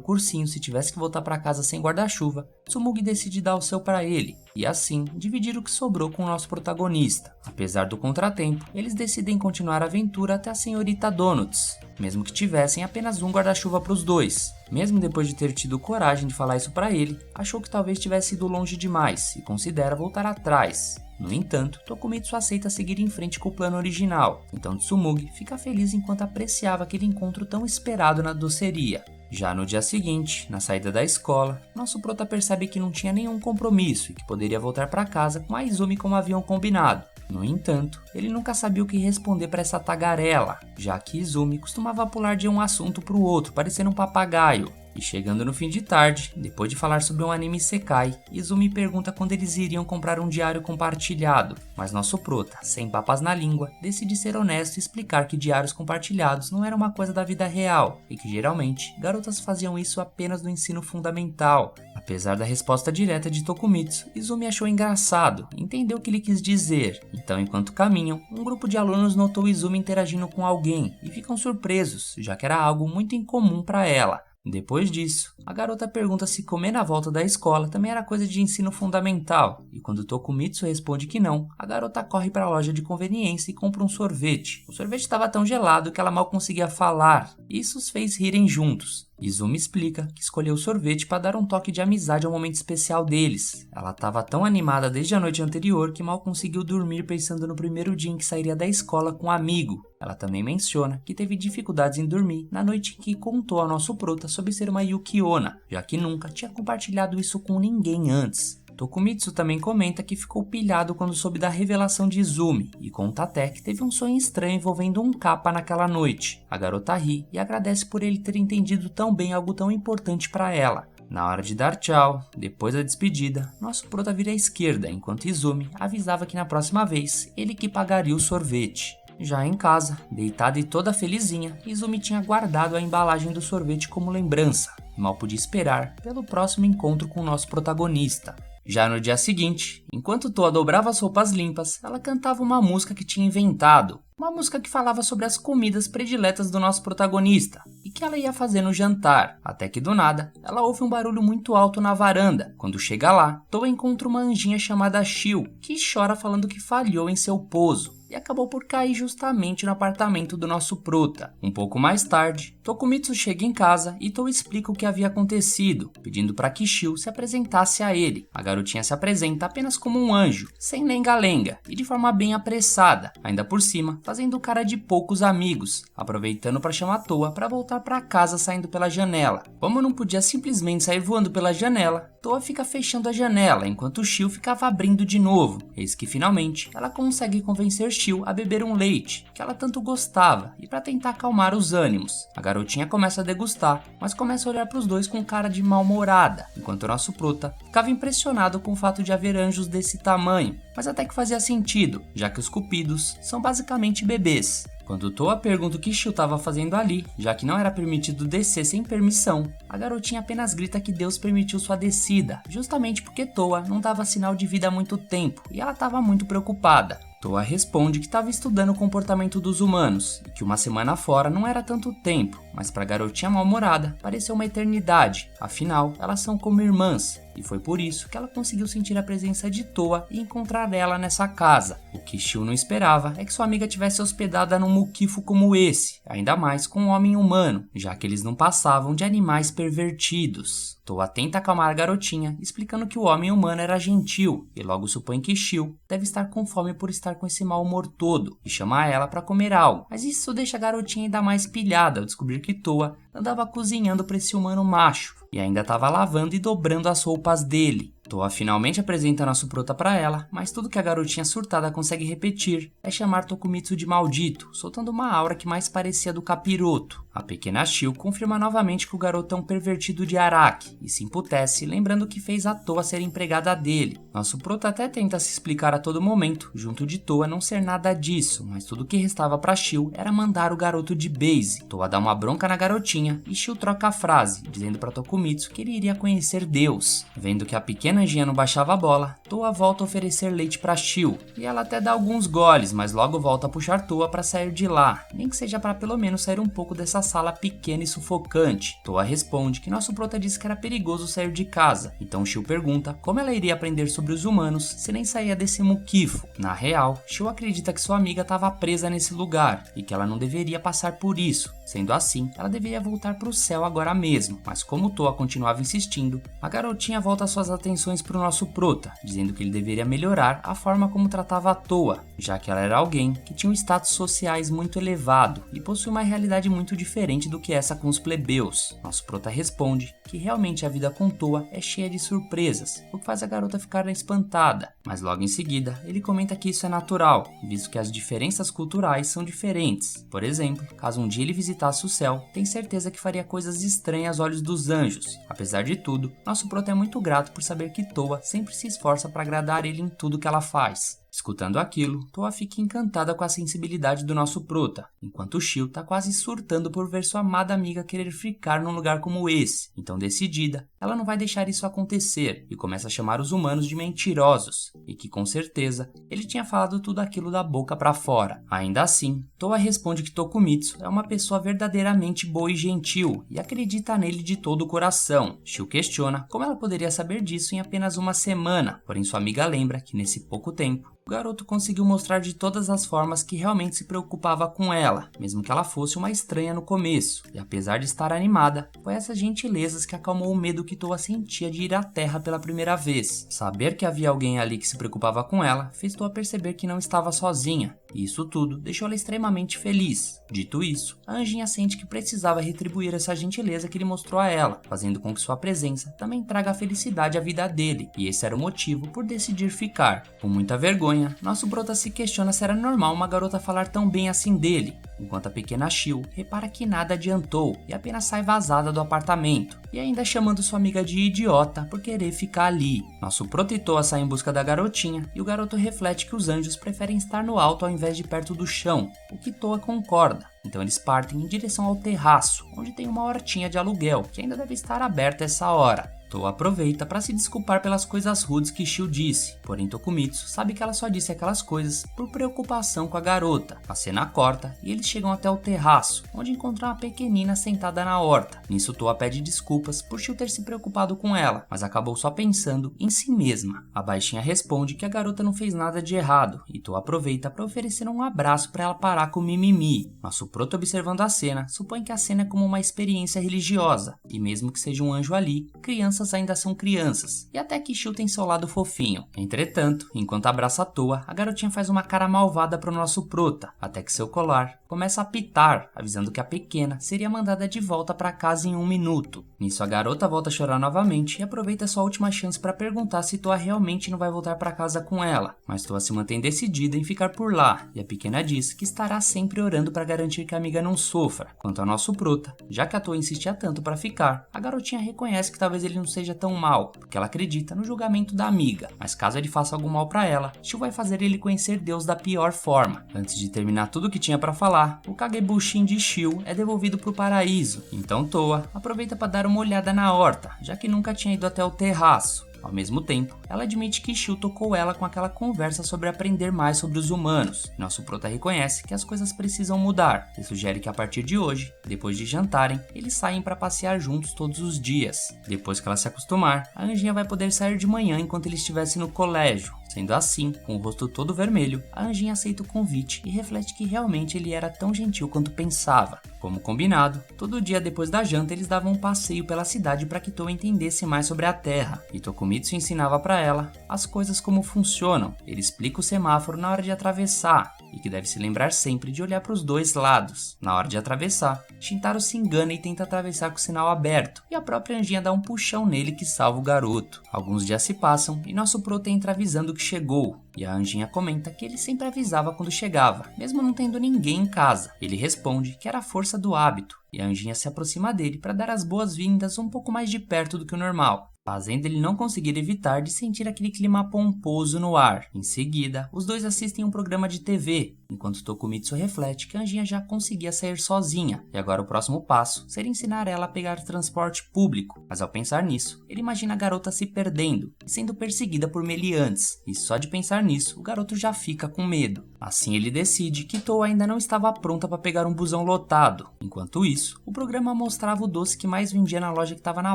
Speaker 1: cursinho se tivesse que voltar para casa sem guarda-chuva, Tsumugi decide dar o seu para ele, e assim dividir o que sobrou com o nosso protagonista. Apesar do contratempo, eles decidem continuar a aventura até a senhorita Donuts, mesmo que tivessem apenas um guarda-chuva para os dois. Mesmo depois de ter tido coragem de falar isso para ele, achou que talvez tivesse ido longe demais e considera voltar atrás. No entanto, Tokumitsu aceita seguir em frente com o plano original, então Tsumugi fica feliz enquanto apreciava aquele encontro tão esperado na doceria. Já no dia seguinte, na saída da escola, nosso prota percebe que não tinha nenhum compromisso e que poderia voltar para casa com a Izumi como haviam combinado. No entanto, ele nunca sabia o que responder para essa tagarela, já que Izumi costumava pular de um assunto para o outro, parecendo um papagaio. E chegando no fim de tarde, depois de falar sobre um anime isekai, Izumi pergunta quando eles iriam comprar um diário compartilhado, mas nosso prota, sem papas na língua, decide ser honesto e explicar que diários compartilhados não era uma coisa da vida real e que geralmente garotas faziam isso apenas no ensino fundamental. Apesar da resposta direta de Tokumitsu, Izumi achou engraçado e entendeu o que ele quis dizer. Então, enquanto caminham, um grupo de alunos notou Izumi interagindo com alguém e ficam surpresos, já que era algo muito incomum para ela. Depois disso, a garota pergunta se comer na volta da escola também era coisa de ensino fundamental, e quando Tokumitsu responde que não, a garota corre para a loja de conveniência e compra um sorvete. O sorvete estava tão gelado que ela mal conseguia falar, e isso os fez rirem juntos. Izumi explica que escolheu o sorvete para dar um toque de amizade ao momento especial deles. Ela estava tão animada desde a noite anterior que mal conseguiu dormir pensando no primeiro dia em que sairia da escola com um amigo. Ela também menciona que teve dificuldades em dormir na noite em que contou ao nosso prota sobre ser uma Yukiona, já que nunca tinha compartilhado isso com ninguém antes. Tokumitsu também comenta que ficou pilhado quando soube da revelação de Izumi e conta até que teve um sonho estranho envolvendo um kappa naquela noite. A garota ri e agradece por ele ter entendido tão bem algo tão importante para ela. Na hora de dar tchau, depois da despedida, nosso prota vira à esquerda, enquanto Izumi avisava que na próxima vez ele que pagaria o sorvete. Já em casa, deitada e toda felizinha, Izumi tinha guardado a embalagem do sorvete como lembrança e mal podia esperar pelo próximo encontro com o nosso protagonista. Já no dia seguinte, enquanto Toa dobrava as roupas limpas, ela cantava uma música que tinha inventado. Uma música que falava sobre as comidas prediletas do nosso protagonista e que ela ia fazer no jantar. Até que do nada, ela ouve um barulho muito alto na varanda. Quando chega lá, Toa encontra uma anjinha chamada Shio, que chora falando que falhou em seu pouso e acabou por cair justamente no apartamento do nosso prota. Um pouco mais tarde, Tokumitsu chega em casa e Toa explica o que havia acontecido, pedindo para que Shio se apresentasse a ele. A garotinha se apresenta apenas como um anjo, sem lenga-lenga e de forma bem apressada, ainda por cima fazendo cara de poucos amigos, aproveitando para chamar Toa para voltar para casa saindo pela janela. Como não podia simplesmente sair voando pela janela, Toa fica fechando a janela enquanto Shio ficava abrindo de novo. Eis que finalmente ela consegue convencer Shio a beber um leite, que ela tanto gostava, e para tentar acalmar os ânimos. A garotinha começa a degustar, mas começa a olhar para os dois com cara de mal-humorada, enquanto o nosso prota ficava impressionado com o fato de haver anjos desse tamanho, mas até que fazia sentido, já que os cupidos são basicamente bebês. Quando Toa pergunta o que Shio estava fazendo ali, já que não era permitido descer sem permissão, a garotinha apenas grita que Deus permitiu sua descida, justamente porque Toa não dava sinal de vida há muito tempo e ela estava muito preocupada. Toa responde que estava estudando o comportamento dos humanos e que uma semana fora não era tanto tempo, mas para a garotinha mal-humorada pareceu uma eternidade, afinal elas são como irmãs. E foi por isso que ela conseguiu sentir a presença de Toa e encontrar ela nessa casa. O que Shio não esperava é que sua amiga tivesse hospedada num mukifo como esse, ainda mais com um homem humano, já que eles não passavam de animais pervertidos. Toa tenta acalmar a garotinha, explicando que o homem humano era gentil, e logo supõe que Shio deve estar com fome por estar com esse mau humor todo, e chama ela para comer algo. Mas isso deixa a garotinha ainda mais pilhada ao descobrir que Toa andava cozinhando para esse humano macho, e ainda estava lavando e dobrando as roupas dele. Toa finalmente apresenta nosso prota para ela, mas tudo que a garotinha surtada consegue repetir é chamar Tokumitsu de maldito, soltando uma aura que mais parecia do capiroto. A pequena Shio confirma novamente que o garoto é um pervertido de Araki e se emputece, lembrando que fez a Toa ser empregada dele. Nosso prota até tenta se explicar a todo momento, junto de Toa não ser nada disso, mas tudo que restava para Shio era mandar o garoto de base. Toa dá uma bronca na garotinha e Shio troca a frase, dizendo para Tokumitsu que ele iria conhecer Deus. Vendo que a pequena anjinha não baixava a bola, Toa volta a oferecer leite para Shio, e ela até dá alguns goles, mas logo volta a puxar Toa para sair de lá, nem que seja para pelo menos sair um pouco dessa sala pequena e sufocante. Toa responde que nosso prota disse que era perigoso sair de casa, então Shio pergunta como ela iria aprender sobre os humanos se nem saía desse mukifo. Na real, Shio acredita que sua amiga estava presa nesse lugar e que ela não deveria passar por isso. Sendo assim, ela deveria voltar para o céu agora mesmo, mas como Toa continuava insistindo, a garotinha volta suas atenções para o nosso prota, dizendo que ele deveria melhorar a forma como tratava a Toa, já que ela era alguém que tinha um status sociais muito elevado e possui uma realidade muito diferente diferente do que essa com os plebeus. Nosso prota responde que realmente a vida com Toa é cheia de surpresas, o que faz a garota ficar espantada, mas logo em seguida ele comenta que isso é natural, visto que as diferenças culturais são diferentes. Por exemplo, caso um dia ele visitasse o céu, tem certeza que faria coisas estranhas aos olhos dos anjos. Apesar de tudo, nosso prota é muito grato por saber que Toa sempre se esforça para agradar ele em tudo que ela faz. Escutando aquilo, Toa fica encantada com a sensibilidade do nosso prota, enquanto Shio tá quase surtando por ver sua amada amiga querer ficar num lugar como esse. Então, decidida, ela não vai deixar isso acontecer e começa a chamar os humanos de mentirosos, e que com certeza ele tinha falado tudo aquilo da boca pra fora. Ainda assim, Toa responde que Tokumitsu é uma pessoa verdadeiramente boa e gentil e acredita nele de todo o coração. Shio questiona como ela poderia saber disso em apenas uma semana, porém sua amiga lembra que nesse pouco tempo o garoto conseguiu mostrar de todas as formas que realmente se preocupava com ela, mesmo que ela fosse uma estranha no começo. E apesar de estar animada, foi essas gentilezas que acalmou o medo que Toa sentia de ir à Terra pela primeira vez. Saber que havia alguém ali que se preocupava com ela fez Toa perceber que não estava sozinha, e isso tudo deixou ela extremamente feliz. Dito isso, a anjinha sente que precisava retribuir essa gentileza que ele mostrou a ela, fazendo com que sua presença também traga felicidade à vida dele, e esse era o motivo por decidir ficar. Com muita vergonha, nosso prota se questiona se era normal uma garota falar tão bem assim dele, enquanto a pequena Shio repara que nada adiantou e apenas sai vazada do apartamento, e ainda chamando sua amiga de idiota por querer ficar ali. Nosso prota e Toa saem em busca da garotinha, e o garoto reflete que os anjos preferem estar no alto ao invés de perto do chão, o que Toa concorda. Então eles partem em direção ao terraço, onde tem uma hortinha de aluguel, que ainda deve estar aberta essa hora. Toa aproveita para se desculpar pelas coisas rudes que Shio disse, porém Tokumitsu sabe que ela só disse aquelas coisas por preocupação com a garota. A cena corta e eles chegam até o terraço, onde encontram uma pequenina sentada na horta. Nisso Toa pede desculpas por Shio ter se preocupado com ela, mas acabou só pensando em si mesma. A baixinha responde que a garota não fez nada de errado, e Toa aproveita para oferecer um abraço para ela parar com o mimimi. Nosso prota, observando a cena, supõe que a cena é como uma experiência religiosa, e mesmo que seja um anjo ali, crianças ainda são crianças, e até que Shio tem seu lado fofinho. Entretanto, enquanto abraça a Toa, a garotinha faz uma cara malvada pro nosso prota, até que seu colar começa a apitar, avisando que a pequena seria mandada de volta para casa em 1 minuto. Nisso a garota volta a chorar novamente e aproveita sua última chance para perguntar se Toa realmente não vai voltar para casa com ela, mas Toa se mantém decidida em ficar por lá, e a pequena diz que estará sempre orando para garantir que a amiga não sofra. Quanto ao nosso prota, já que a Toa insistia tanto para ficar, a garotinha reconhece que talvez ele não seja tão mal, porque ela acredita no julgamento da amiga, mas caso ele faça algum mal para ela, Shio vai fazer ele conhecer Deus da pior forma. Antes de terminar tudo o que tinha para falar, o Kagebushin de Shio é devolvido pro paraíso, então Toa aproveita para dar uma olhada na horta, já que nunca tinha ido até o terraço. Ao mesmo tempo, ela admite que Shio tocou ela com aquela conversa sobre aprender mais sobre os humanos. Nosso prota reconhece que as coisas precisam mudar e sugere que a partir de hoje, depois de jantarem, eles saem para passear juntos todos os dias. Depois que ela se acostumar, a anjinha vai poder sair de manhã enquanto ele estivesse no colégio. Sendo assim, com o rosto todo vermelho, a anjinha aceita o convite e reflete que realmente ele era tão gentil quanto pensava. Como combinado, todo dia depois da janta eles davam um passeio pela cidade para que Toa entendesse mais sobre a Terra, e Tokumitsu ensinava para ela as coisas como funcionam. Ele explica o semáforo na hora de atravessar, e que deve se lembrar sempre de olhar para os dois lados. Na hora de atravessar, Shintaro se engana e tenta atravessar com o sinal aberto, e a própria anjinha dá um puxão nele que salva o garoto. Alguns dias se passam e nosso prota entra avisando que chegou, e a anjinha comenta que ele sempre avisava quando chegava, mesmo não tendo ninguém em casa. Ele responde que era a força do hábito, e a anjinha se aproxima dele para dar as boas-vindas um pouco mais de perto do que o normal, fazendo ele não conseguir evitar de sentir aquele clima pomposo no ar. Em seguida, os dois assistem um programa de TV, enquanto Tokumitsu reflete que a anjinha já conseguia sair sozinha, e agora o próximo passo seria ensinar ela a pegar transporte público. Mas ao pensar nisso, ele imagina a garota se perdendo e sendo perseguida por meliantes, e só de pensar nisso, o garoto já fica com medo. Assim ele decide que Toa ainda não estava pronta para pegar um busão lotado. Enquanto isso, o programa mostrava o doce que mais vendia na loja que estava na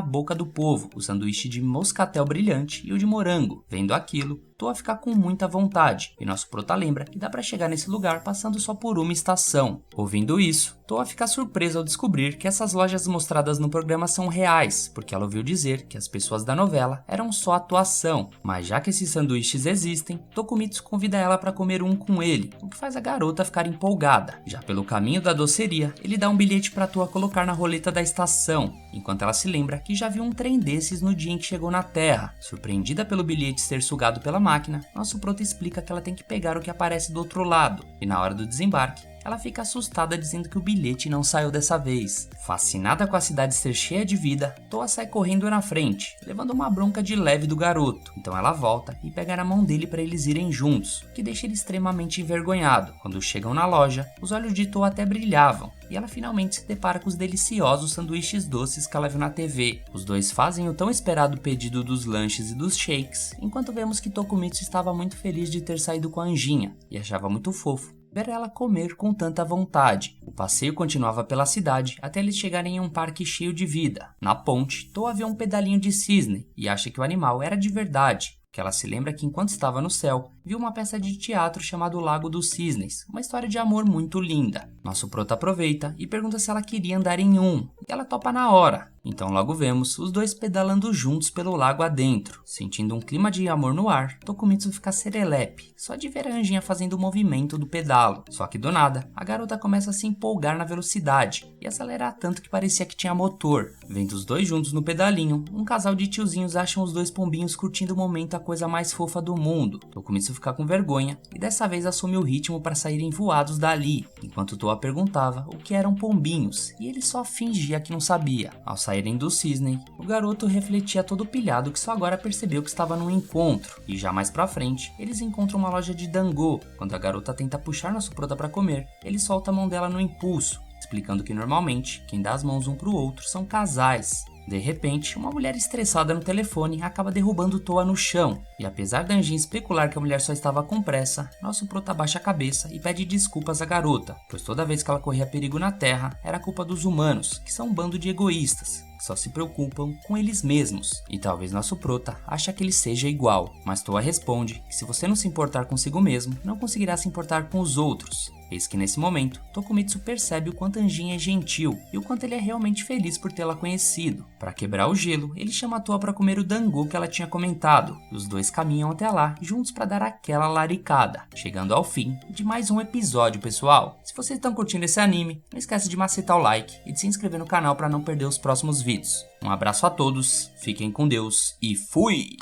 Speaker 1: boca do povo, o sanduíche de moscatel brilhante e o de morango. Vendo aquilo, Toa fica com muita vontade, e nosso prota lembra que dá pra chegar nesse lugar passando só por uma estação. Ouvindo isso, Toa fica surpresa ao descobrir que essas lojas mostradas no programa são reais, porque ela ouviu dizer que as pessoas da novela eram só atuação. Mas já que esses sanduíches existem, Tokumitsu convida ela para comer um com ele, o que faz a garota ficar empolgada. Já pelo caminho da doceria, ele dá um bilhete para Toa colocar na roleta da estação, enquanto ela se lembra que já viu um trem desses no dia em que chegou na Terra. Surpreendida pelo bilhete ser sugado pela máquina, nosso prota explica que ela tem que pegar o que aparece do outro lado, e na hora do desembarque, ela fica assustada dizendo que o bilhete não saiu dessa vez. Fascinada com a cidade ser cheia de vida, Toa sai correndo na frente, levando uma bronca de leve do garoto. Então ela volta e pega na mão dele para eles irem juntos, o que deixa ele extremamente envergonhado. Quando chegam na loja, os olhos de Toa até brilhavam, e ela finalmente se depara com os deliciosos sanduíches doces que ela viu na TV. Os dois fazem o tão esperado pedido dos lanches e dos shakes, enquanto vemos que Tokumitsu estava muito feliz de ter saído com a Anjinha, e achava muito fofo ver ela comer com tanta vontade. O passeio continuava pela cidade até eles chegarem em um parque cheio de vida. Na ponte, Toa vê um pedalinho de cisne e acha que o animal era de verdade, que ela se lembra que enquanto estava no céu, viu uma peça de teatro chamada O Lago dos Cisnes, uma história de amor muito linda. Nosso prota aproveita e pergunta se ela queria andar em um, e ela topa na hora. Então logo vemos os dois pedalando juntos pelo lago adentro. Sentindo um clima de amor no ar, Tokumitsu fica serelepe, só de ver a Anjinha fazendo o movimento do pedalo. Só que do nada, a garota começa a se empolgar na velocidade e acelerar tanto que parecia que tinha motor. Vendo os dois juntos no pedalinho, um casal de tiozinhos acham os dois pombinhos curtindo o momento a coisa mais fofa do mundo. Tokumitsu fica com vergonha e dessa vez assume o ritmo para saírem voados dali, enquanto Toa perguntava o que eram pombinhos e ele só fingia que não sabia. Ao saírem do cisne, o garoto refletia todo pilhado que só agora percebeu que estava num encontro, e já mais pra frente, eles encontram uma loja de dango. Quando a garota tenta puxar nosso prota para comer, ele solta a mão dela no impulso, explicando que normalmente quem dá as mãos um pro outro são casais. De repente, uma mulher estressada no telefone acaba derrubando Toa no chão, e apesar da Anjinha especular que a mulher só estava com pressa, nosso prota abaixa a cabeça e pede desculpas à garota, pois toda vez que ela corria perigo na Terra, era culpa dos humanos, que são um bando de egoístas, que só se preocupam com eles mesmos. E talvez nosso prota ache que ele seja igual, mas Toa responde que se você não se importar consigo mesmo, não conseguirá se importar com os outros. Eis que nesse momento, Tokumitsu percebe o quanto Anjinha é gentil e o quanto ele é realmente feliz por tê-la conhecido. Para quebrar o gelo, ele chama a Toa para comer o dango que ela tinha comentado, e os dois caminham até lá juntos para dar aquela laricada, chegando ao fim de mais um episódio, pessoal. Se vocês estão curtindo esse anime, não esquece de macetar o like e de se inscrever no canal para não perder os próximos vídeos. Um abraço a todos, fiquem com Deus e fui!